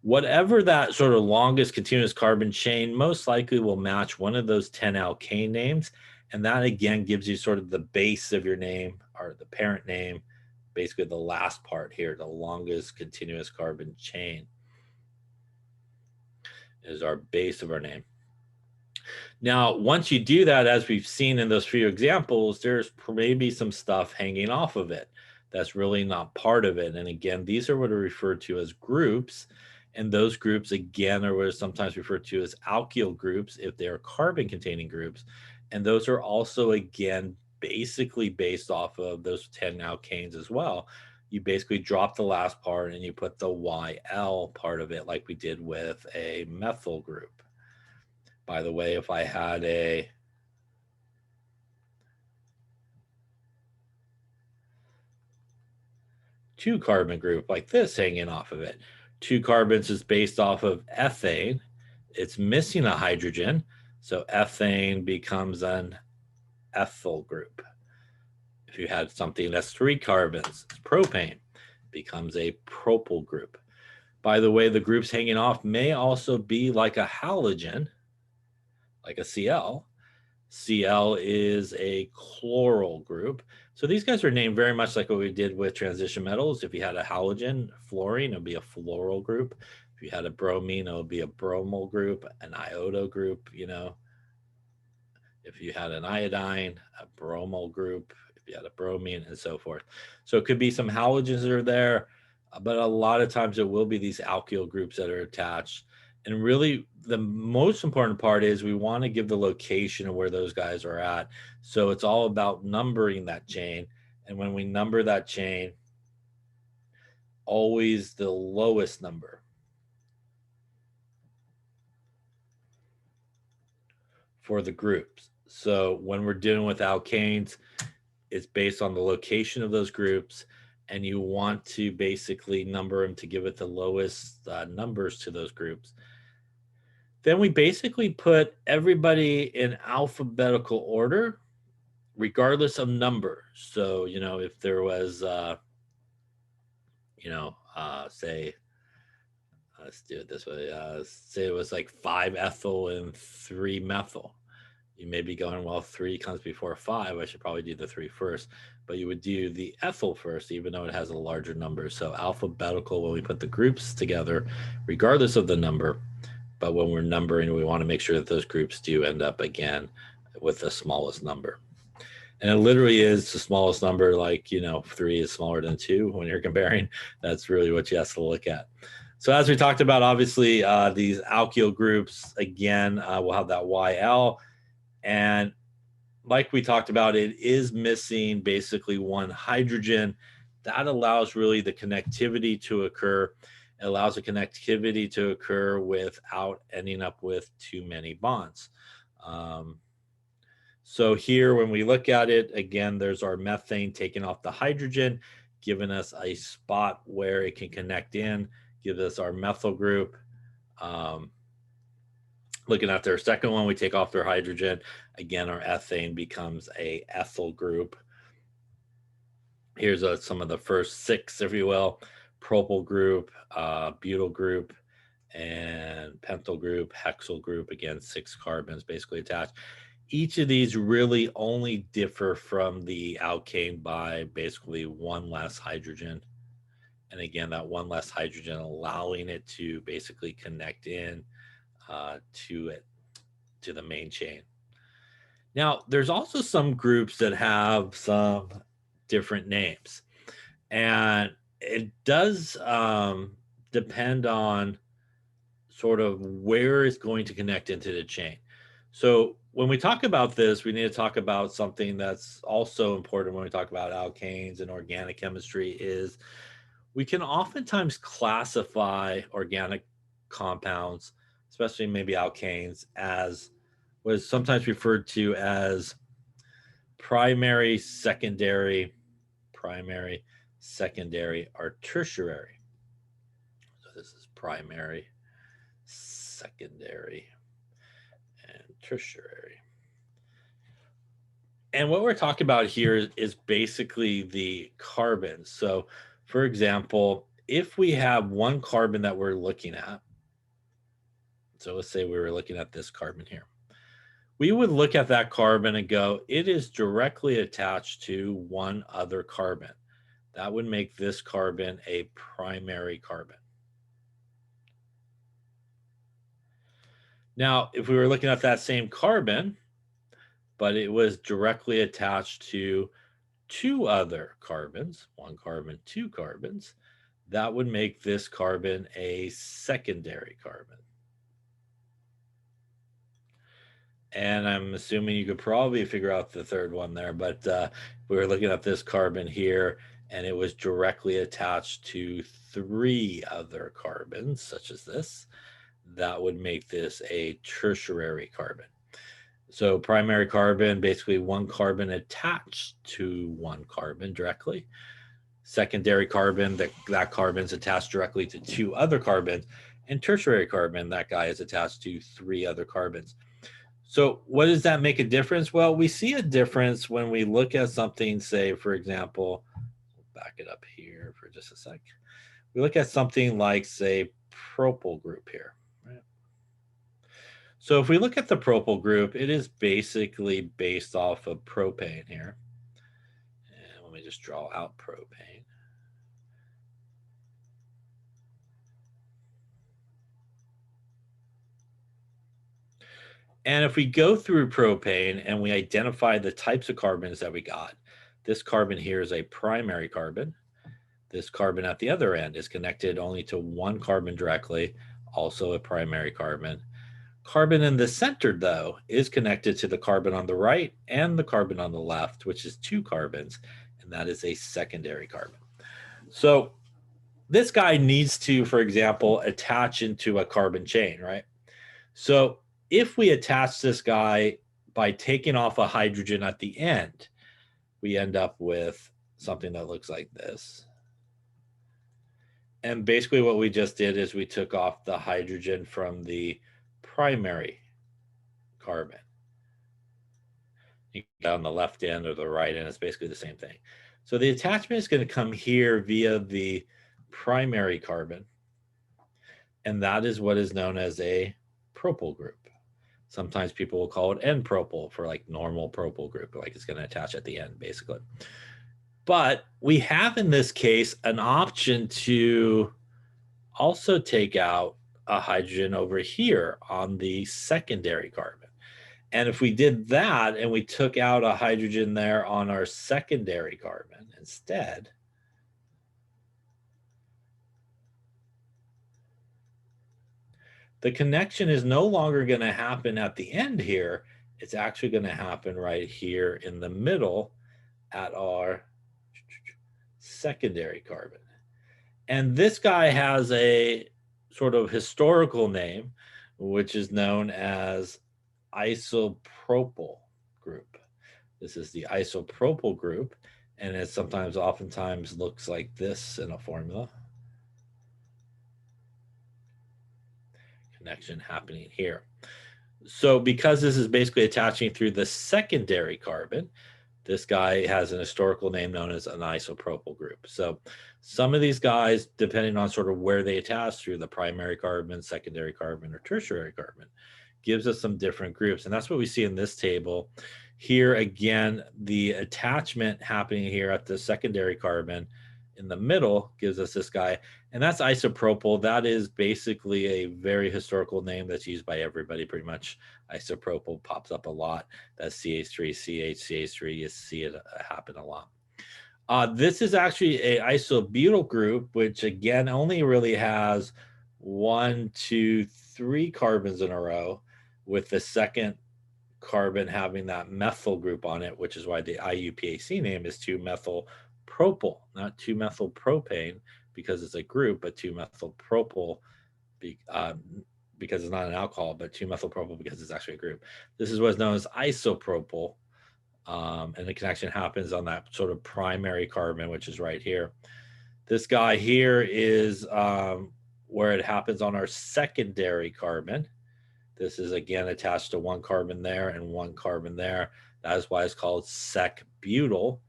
Whatever that sort of longest continuous carbon chain most likely will match one of those 10 alkane names. And that again gives you sort of the base of your name or the parent name, basically the last part here, the longest continuous carbon chain is our base of our name. Now, once you do that, as we've seen in those few examples, there's maybe some stuff hanging off of it that's really not part of it. And again, these are what are referred to as groups. And those groups, again, are what are sometimes referred to as alkyl groups if they are carbon-containing groups. And those are also, again, basically based off of those 10 alkanes as well. You basically drop the last part and you put the YL part of it like we did with a methyl group. By the way, if I had a two carbon group like this hanging off of it, 2 carbons is based off of ethane. It's missing a hydrogen. So ethane becomes an ethyl group. If you had something that's 3 carbons, it's propane. becomes a propyl group. By the way, the groups hanging off may also be like a halogen, like a Cl. Cl is a chloral group. So these guys are named very much like what we did with transition metals. If you had a halogen, fluorine, it would be a fluoral group. If you had a bromine, it would be a bromol group, an iodo group, you know. If you had an iodine, a bromol group, if you had a bromine, and so forth. So it could be some halogens that are there, but a lot of times it will be these alkyl groups that are attached. And really, the most important part is we want to give the location of where those guys are at. So it's all about numbering that chain. And when we number that chain, always the lowest number for the groups. So when we're dealing with alkanes, it's based on the location of those groups, and you want to basically number them to give it the lowest numbers to those groups. Then we basically put everybody in alphabetical order, regardless of number. So, you know, if there was, say, let's do it this way. Say it was like 5 ethyl and 3 methyl. You may be going, well, 3 comes before 5. I should probably do the 3 first. But you would do the ethyl first, even though it has a larger number. So alphabetical when we put the groups together, regardless of the number. But when we're numbering, we want to make sure that those groups do end up again with the smallest number. And it literally is the smallest number, like, you know, 3 is smaller than 2 when you're comparing. That's really what you have to look at. So as we talked about, obviously, these alkyl groups, again, will have that YL. And like we talked about, it is missing basically one hydrogen. That allows really the connectivity to occur. It allows the connectivity to occur without ending up with too many bonds. So here, when we look at it, again, there's our methane taking off the hydrogen, giving us a spot where it can connect in, give us our methyl group. Looking at their second one, we take off their hydrogen. Again, our ethane becomes a ethyl group. Here's some of the first 6, if you will: propyl group, butyl group, and pentyl group, hexyl group. Again, 6 carbons basically attached. Each of these really only differ from the alkane by basically 1 less hydrogen. And again, that 1 less hydrogen allowing it to basically connect in to the main chain. Now, there's also some groups that have some different names, and it does depend on sort of where it's going to connect into the chain. So when we talk about this, we need to talk about something that's also important when we talk about alkanes and organic chemistry is we can oftentimes classify organic compounds, especially maybe alkanes, as what is sometimes referred to as primary, secondary, or tertiary. So this is primary, secondary, and tertiary. And what we're talking about here is basically the carbons. So for example, if we have one carbon that we're looking at, so let's say we were looking at this carbon here, we would look at that carbon and go, it is directly attached to one other carbon. That would make this carbon a primary carbon. Now, if we were looking at that same carbon, but it was directly attached to 2 other carbons, 1 carbon, 2 carbons, that would make this carbon a secondary carbon. And I'm assuming you could probably figure out the third one there, but we were looking at this carbon here, and it was directly attached to 3 other carbons, such as this. That would make this a tertiary carbon. So primary carbon, basically 1 carbon attached to 1 carbon directly. Secondary carbon, that carbon's attached directly to 2 other carbons. And tertiary carbon, that guy is attached to 3 other carbons. So what does that make a difference? Well, we see a difference when we look at something, say, for example, back it up here for just a sec. We look at something like, say, propyl group here. Right? So if we look at the propyl group, it is basically based off of propane here. And let me just draw out propane. And if we go through propane and we identify the types of carbons that we got, this carbon here is a primary carbon. This carbon at the other end is connected only to one carbon directly, also a primary carbon. Carbon in the center, though, is connected to the carbon on the right and the carbon on the left, which is two carbons, and that is a secondary carbon. So this guy needs to, for example, attach into a carbon chain, right? So if we attach this guy by taking off a hydrogen at the end, we end up with something that looks like this. And basically what we just did is we took off the hydrogen from the primary carbon. You can get on the left end or the right end, it's basically the same thing. So the attachment is going to come here via the primary carbon, and that is what is known as a propyl group. Sometimes people will call it N-propyl for like normal propyl group, like it's going to attach at the end, basically. But we have in this case an option to also take out a hydrogen over here on the secondary carbon. And if we did that and we took out a hydrogen there on our secondary carbon instead, the connection is no longer going to happen at the end here. It's actually going to happen right here in the middle at our secondary carbon. And this guy has a sort of historical name, which is known as Isopropyl Group. This is the Isopropyl Group, and it sometimes oftentimes looks like this in a formula. Connection happening here. So because this is basically attaching through the secondary carbon, this guy has an historical name known as an isopropyl group. So some of these guys, depending on sort of where they attach through the primary carbon, secondary carbon, or tertiary carbon, gives us some different groups. And that's what we see in this table. Here again, the attachment happening here at the secondary carbon in the middle gives us this guy, and that's isopropyl. That is basically a very historical name that's used by everybody pretty much. Isopropyl pops up a lot. That's CH3, CH3. You see it happen a lot. This is actually a isobutyl group, which again only really has 1, 2, 3 carbons in a row, with the second carbon having that methyl group on it, which is why the IUPAC name is 2-methyl-propyl, not 2-methyl-propane because it's a group, but 2-methyl-propyl because it's not an alcohol, but 2-methyl-propyl because it's actually a group. This is what's known as isopropyl, and the connection happens on that sort of primary carbon, which is right here. This guy here is where it happens on our secondary carbon. This is again attached to one carbon there and one carbon there. That is why it's called sec-butyl.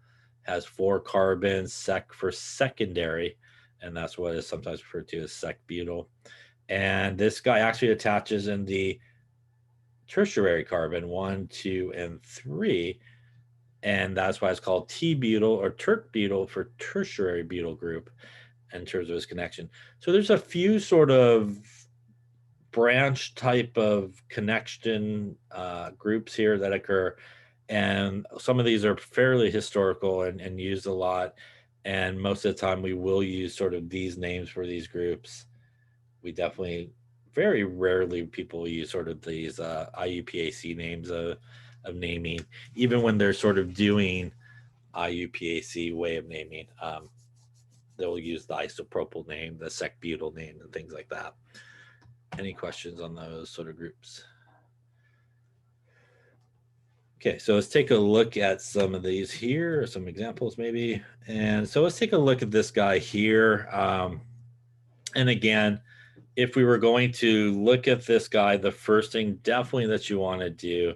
Has 4 carbons, sec for secondary, and that's what is sometimes referred to as sec-butyl. And this guy actually attaches in the tertiary carbon 1, 2, and 3, and that's why it's called T-butyl or tert-butyl for tertiary butyl group in terms of its connection. So there's a few sort of branch type of connection groups here that occur, and some of these are fairly historical and used a lot, and most of the time we will use sort of these names for these groups. We definitely, very rarely people use sort of these IUPAC names of naming, even when they're sort of doing IUPAC way of naming. They'll use the isopropyl name, the sec-butyl name, and things like that. Any questions on those sort of groups? Okay, so let's take a look at some of these here, some examples maybe. And so let's take a look at this guy here. And again, if we were going to look at this guy, the first thing definitely that you want to do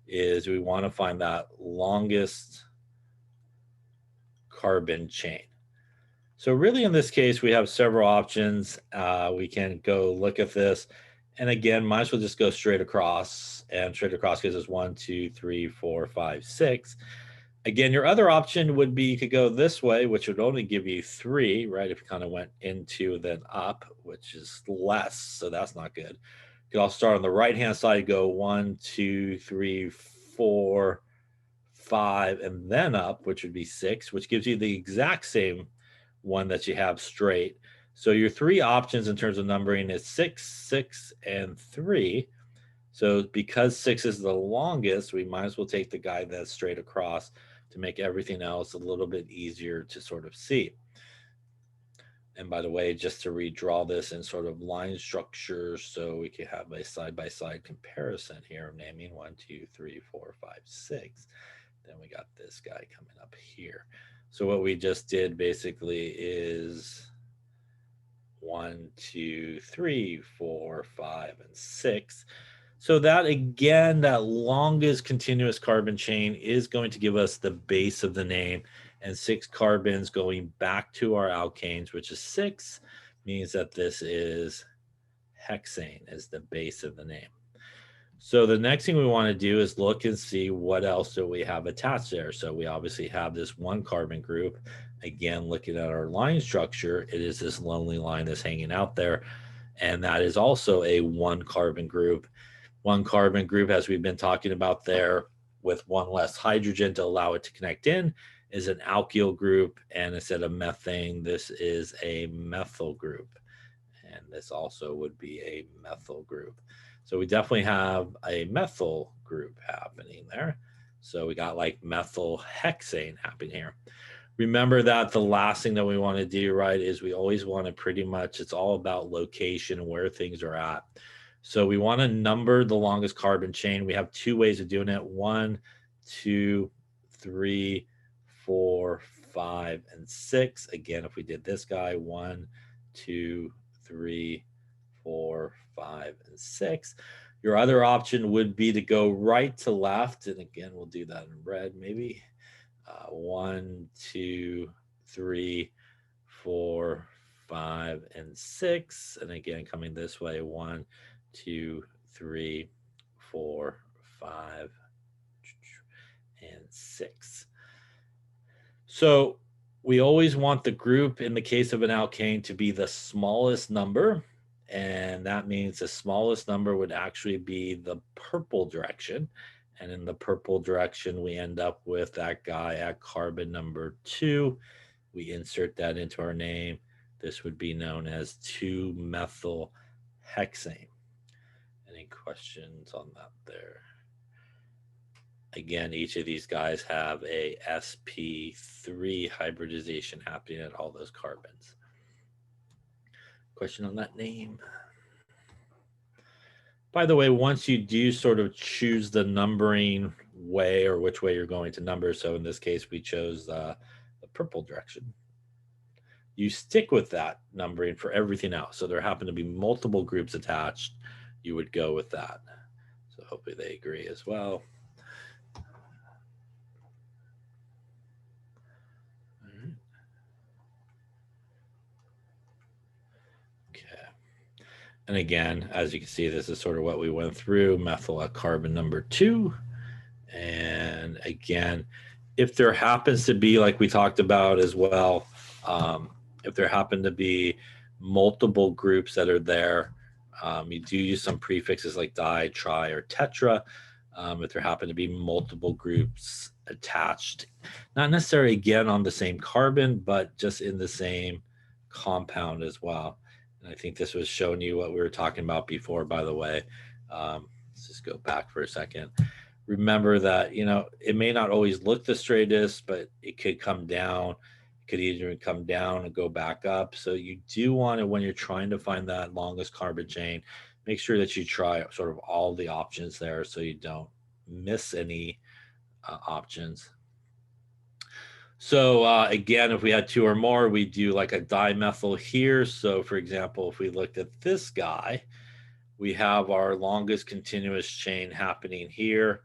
is we want to find that longest carbon chain. So really in this case, we have several options. We can go look at this. And again, might as well just go straight across, and straight across gives us 1, 2, 3, 4, 5, 6. Again, your other option would be you could go this way, which would only give you 3, right? If you kind of went into then up, which is less, so that's not good. You could also start on the right-hand side, go 1, 2, 3, 4, 5, and then up, which would be 6, which gives you the exact same one that you have straight. So your 3 options in terms of numbering is 6, 6, and 3. So because 6 is the longest, we might as well take the guy that's straight across to make everything else a little bit easier to sort of see. And by the way, just to redraw this in sort of line structure so we can have a side-by-side comparison here, naming 1, 2, 3, 4, 5, 6. Then we got this guy coming up here. So what we just did basically is 1, 2, 3, 4, 5, and 6. So that again, that longest continuous carbon chain is going to give us the base of the name, and 6 carbons going back to our alkanes, which is 6, means that this is hexane as the base of the name. So the next thing we want to do is look and see what else do we have attached there. So we obviously have this 1 carbon group. Again, looking at our line structure, it is this lonely line that's hanging out there. And that is also a 1 carbon group. 1 carbon group, as we've been talking about there, with 1 less hydrogen to allow it to connect in, is an alkyl group. And instead of methane, this is a methyl group. And this also would be a methyl group. So we definitely have a methyl group happening there. So we got like methyl hexane happening here. Remember that the last thing that we want to do, right, is we always want to pretty much, it's all about location and where things are at. So we want to number the longest carbon chain. We have 2 ways of doing it. 1, 2, 3, 4, 5, and 6. Again, if we did this guy, 1, 2, 3, 4, 5, and 6. Your other option would be to go right to left. And again, we'll do that in red maybe. 1, 2, 3, 4, 5, and 6. And again, coming this way, 1, 2, 3, 4, 5, and 6. So we always want the group in the case of an alkane to be the smallest number. And that means the smallest number would actually be the purple direction. And in the purple direction, we end up with that guy at carbon number 2. We insert that into our name. This would be known as 2-methyl hexane. Any questions on that there? Again, each of these guys have a sp3 hybridization happening at all those carbons. Question on that name? By the way, once you do sort of choose the numbering way or which way you're going to number, so in this case, we chose the purple direction. You stick with that numbering for everything else. So there happen to be multiple groups attached, you would go with that. So hopefully they agree as well. And again, as you can see, this is sort of what we went through, methyl at carbon number 2. And again, if there happens to be, like we talked about as well, if there happen to be multiple groups that are there, you do use some prefixes like di, tri, or tetra. If there happen to be multiple groups attached, not necessarily again on the same carbon, but just in the same compound as well. And I think this was showing you what we were talking about before, by the way. Let's just go back for a second. Remember that, you know, it may not always look the straightest, but it could come down. It could either come down and go back up. So you do want to, when you're trying to find that longest carbon chain, make sure that you try sort of all the options there so you don't miss any options. So again, if we had 2 or more, we do like a dimethyl here. So for example, if we looked at this guy, we have our longest continuous chain happening here.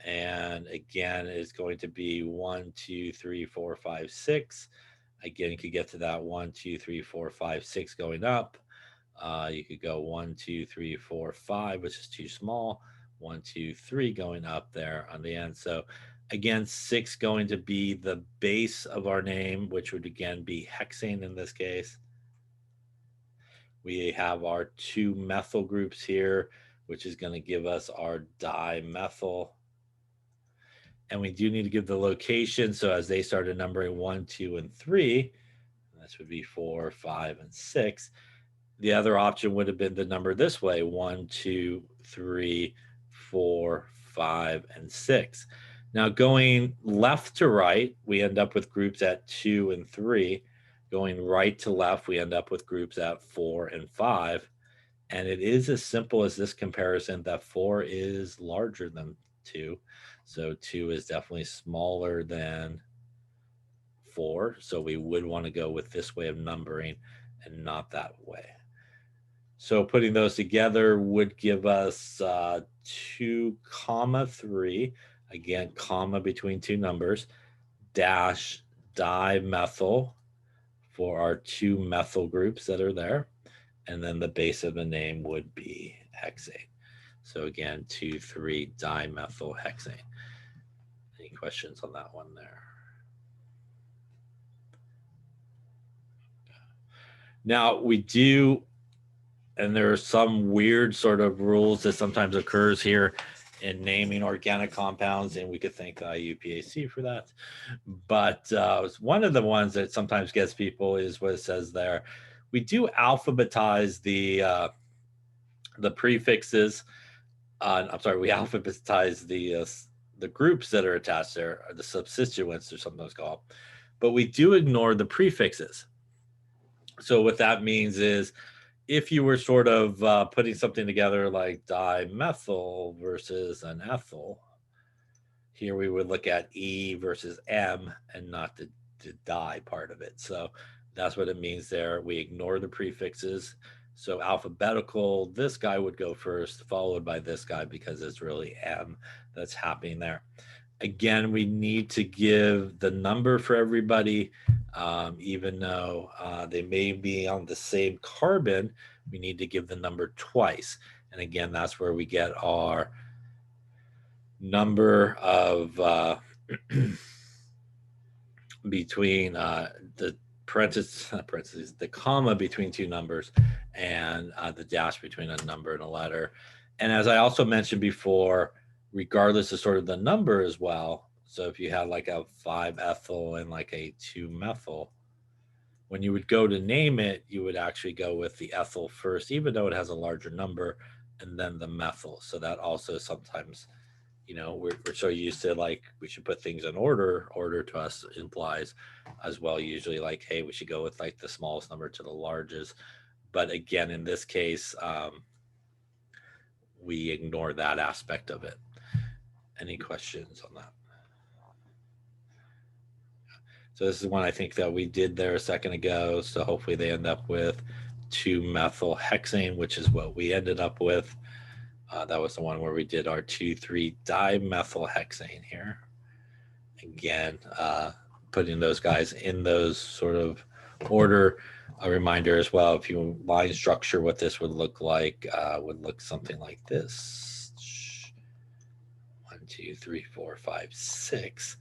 And again, it's going to be 1, 2, 3, 4, 5, 6. Again, you could get to that 1, 2, 3, 4, 5, 6 going up. You could go 1, 2, 3, 4, 5, which is too small. 1, 2, 3 going up there on the end. So again, 6 going to be the base of our name, which would again be hexane in this case. We have our 2 methyl groups here, which is going to give us our dimethyl. And we do need to give the location. So as they started numbering 1, 2, and 3, this would be 4, 5, and 6. The other option would have been the number this way: 1, 2, 3, 4, 5, and 6. Now going left to right, we end up with groups at 2 and 3. Going right to left, we end up with groups at 4 and 5. And it is as simple as this comparison that 4 is larger than 2. So 2 is definitely smaller than 4. So we would want to go with this way of numbering and not that way. So putting those together would give us 2, 3, again, comma between 2 numbers, dash dimethyl for our 2 methyl groups that are there. And then the base of the name would be hexane. So again, 2, 3 dimethyl hexane. Any questions on that one there? Now we do, and there are some weird sort of rules that sometimes occurs here in naming organic compounds, and we could thank the IUPAC for that. But one of the ones that sometimes gets people is what it says there. We do alphabetize the prefixes. I'm sorry, we alphabetize the groups that are attached there, or the substituents, or sometimes called, but we do ignore the prefixes. So what that means is, if you were sort of putting something together like dimethyl versus an ethyl, here we would look at E versus M and not the di part of it. So that's what it means there. We ignore the prefixes. So alphabetical, this guy would go first, followed by this guy, because it's really M that's happening there. Again, we need to give the number for everybody, even though they may be on the same carbon. We need to give the number twice. And again, that's where we get our number of between the parentheses, the comma between 2 numbers, and the dash between a number and a letter. And as I also mentioned before, regardless of sort of the number as well. So if you had like a 5-ethyl and like a 2-methyl, when you would go to name it, you would actually go with the ethyl first, even though it has a larger number, and then the methyl. So that also sometimes, you know, we're so used to like we should put things in order. Order to us implies as well usually like, hey, we should go with like the smallest number to the largest. But again, in this case, we ignore that aspect of it. Any questions on that? So this is one I think that we did there a second ago. So hopefully they end up with 2-methyl hexane, which is what we ended up with. That was the one where we did our 2,3 dimethyl hexane here. Again, putting those guys in those sort of order. A reminder as well, if you line structure, what this would look like would look something like this. 1, 2, 3, 4, 5, 6.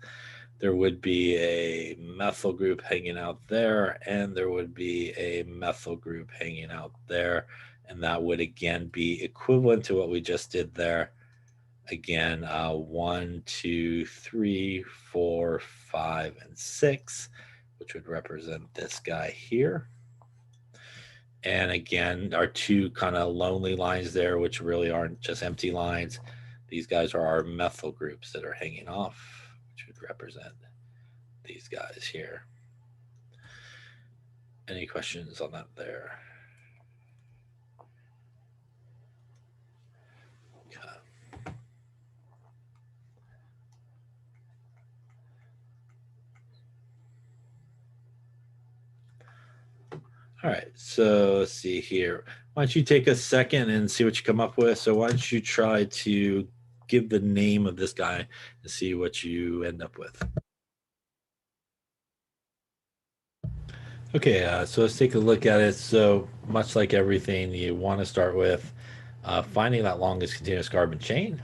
There would be a methyl group hanging out there, and there would be a methyl group hanging out there. And that would again be equivalent to what we just did there. Again, 1, 2, 3, 4, 5, and 6, which would represent this guy here. And again, our 2 kind of lonely lines there, which really aren't just empty lines. These guys are our methyl groups that are hanging off, which would represent these guys here. Any questions on that there? Okay. All right, so let's see here. Why don't you take a second and see what you come up with? So why don't you try to give the name of this guy and see what you end up with. Okay, so let's take a look at it. So much like everything, you want to start with finding that longest continuous carbon chain.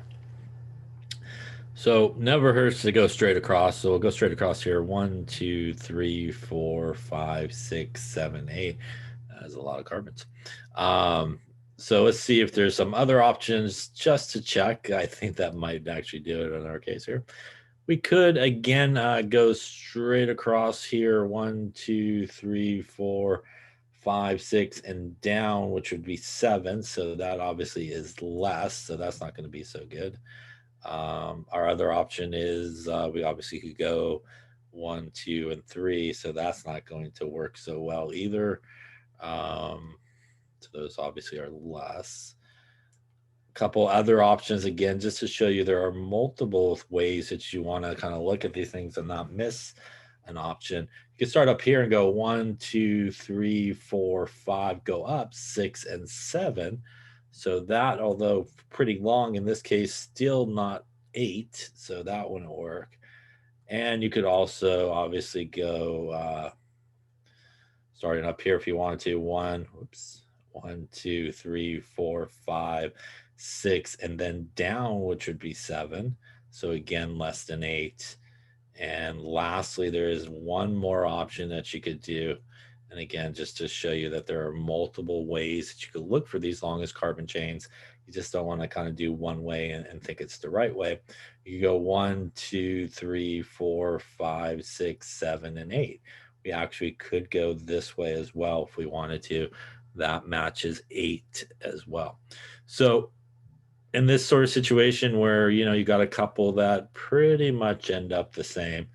So never hurts to go straight across. So we'll go straight across here. 1, 2, 3, 4, 5, 6, 7, 8. That's a lot of carbons. So let's see if there's some other options just to check. I think that might actually do it in our case here. We could again go straight across here. 1, 2, 3, 4, 5, 6, and down, which would be 7. So that obviously is less. So that's not going to be so good. Our other option is we obviously could go 1, 2, and 3. So that's not going to work so well either. So those obviously are less. Couple other options again, just to show you there are multiple ways that you want to kind of look at these things and not miss an option. You can start up here and go 1, 2, 3, 4, 5, go up 6 and 7. So that, although pretty long in this case, still not 8. So that wouldn't work. And you could also obviously go starting up here if you wanted to. 1, 2, 3, 4, 5, 6, and then down, which would be 7. So again, less than 8. And lastly, there is one more option that you could do. And again, just to show you that there are multiple ways that you could look for these longest carbon chains. You just don't want to kind of do one way and think it's the right way. You go 1, 2, 3, 4, 5, 6, 7, and 8. We actually could go this way as well if we wanted to. That matches 8 as well. So in this sort of situation where you got a couple that pretty much end up the same,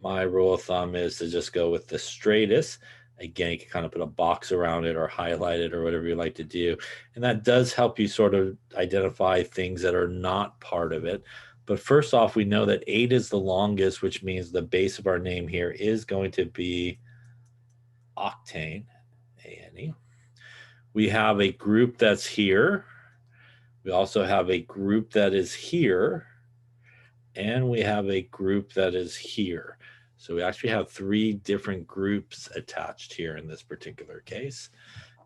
my rule of thumb is to just go with the straightest. Again, you can kind of put a box around it or highlight it or whatever you like to do, and that does help you sort of identify things that are not part of it. But first off, we know that 8 is the longest, which means the base of our name here is going to be octane, ANE. We have a group that's here. We also have a group that is here, and we have a group that is here. So we actually have 3 different groups attached here in this particular case.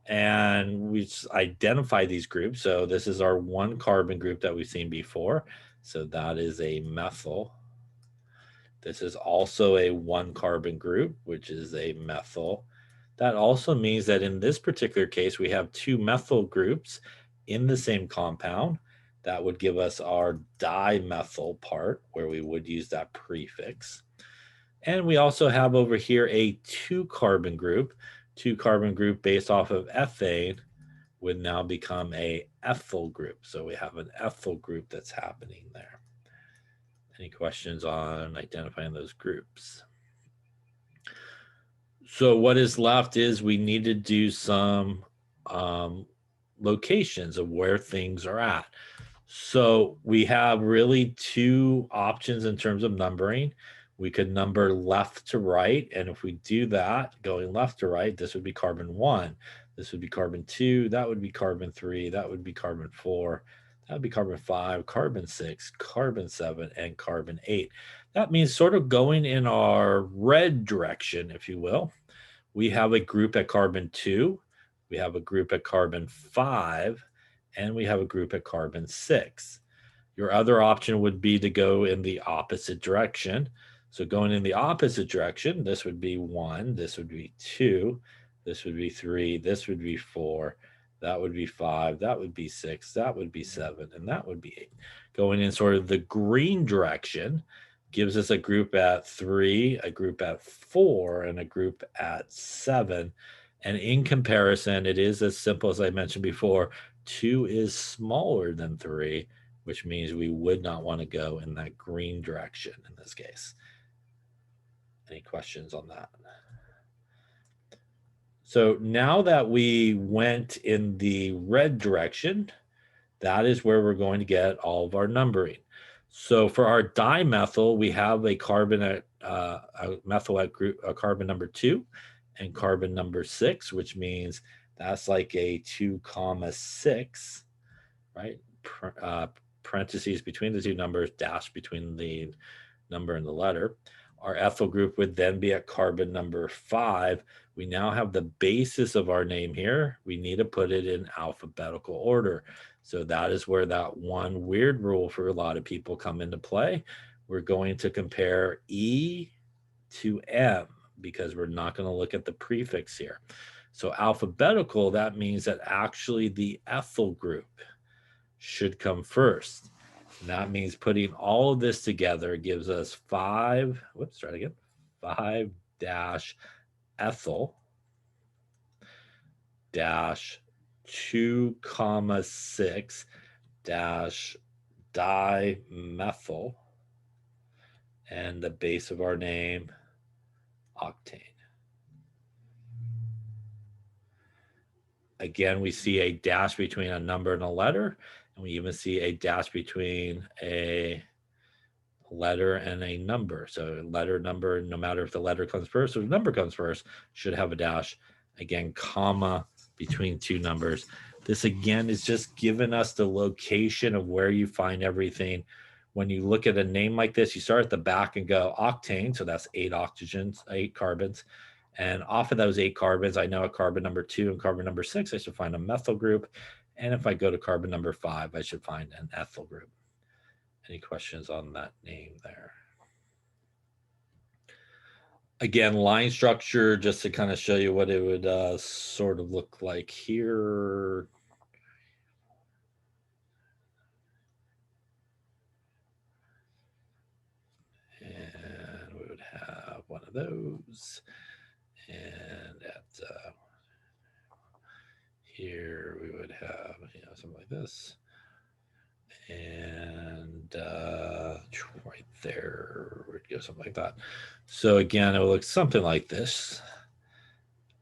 And we identify these groups. So this is our 1 carbon group that we've seen before. So that is a methyl. This is also a 1 carbon group, which is a methyl. That also means that in this particular case, we have 2 methyl groups in the same compound. That would give us our dimethyl part, where we would use that prefix. And we also have over here a 2 carbon group. 2 carbon group based off of ethane would now become a ethyl group. So we have an ethyl group that's happening there. Any questions on identifying those groups? So what is left is we need to do some locations of where things are at. So we have really 2 options in terms of numbering. We could number left to right, and if we do that, going left to right, this would be carbon 1, this would be carbon 2, that would be carbon 3, that would be carbon 4, that would be carbon 5, carbon 6, carbon 7, and carbon 8. That means sort of going in our red direction, if you will. We have a group at carbon 2, we have a group at carbon 5, and we have a group at carbon 6. Your other option would be to go in the opposite direction. So going in the opposite direction, this would be 1, this would be 2, this would be 3, this would be 4, that would be 5, that would be 6, that would be 7, and that would be 8. Going in sort of the green direction gives us a group at 3, a group at 4, and a group at 7. And in comparison, it is as simple as I mentioned before. 2 is smaller than 3, which means we would not want to go in that green direction in this case. Any questions on that? So now that we went in the red direction, that is where we're going to get all of our numbering. So for our dimethyl, we have a carbon at a methyl at group carbon number 2 and carbon number 6, which means that's like a 2,6, right? Parentheses between the 2 numbers, dash between the number and the letter. Our ethyl group would then be at carbon number 5. We now have the basis of our name here. We need to put it in alphabetical order. So that is where that one weird rule for a lot of people come into play. We're going to compare E to M because we're not going to look at the prefix here. So alphabetical, that means that actually the ethyl group should come first. And that means putting all of this together gives us 5 dash ethyl dash 2,6 dash dimethyl, and the base of our name, octane. Again, we see a dash between a number and a letter, and we even see a dash between a letter and a number. So letter, number, no matter if the letter comes first or the number comes first, should have a dash. Again, comma between two numbers. This again is just giving us the location of where you find everything. When you look at a name like this, you start at the back and go octane. So that's 8 oxygens, 8 carbons. And off of those 8 carbons, I know at carbon number 2 and carbon number 6, I should find a methyl group. And if I go to carbon number 5, I should find an ethyl group. Any questions on that name there? Again, line structure, just to kind of show you what it would sort of look like here. And we would have one of those. And at here we would have, something like this. And right there, we'd go something like that. So again, it will look something like this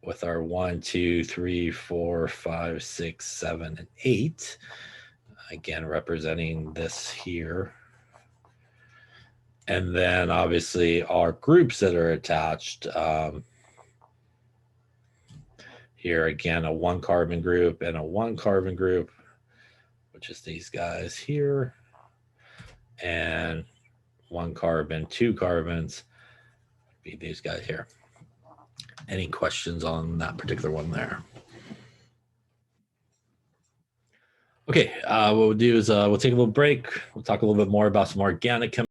with our 1, 2, 3, 4, 5, 6, 7, and 8. Again, representing this here. And then obviously our groups that are attached. Here again, a 1 carbon group and a 1 carbon group, which is these guys here, and 1 carbon, 2 carbons, be these guys here. Any questions on that particular one there? Okay, what we'll do is we'll take a little break. We'll talk a little bit more about some organic chemistry.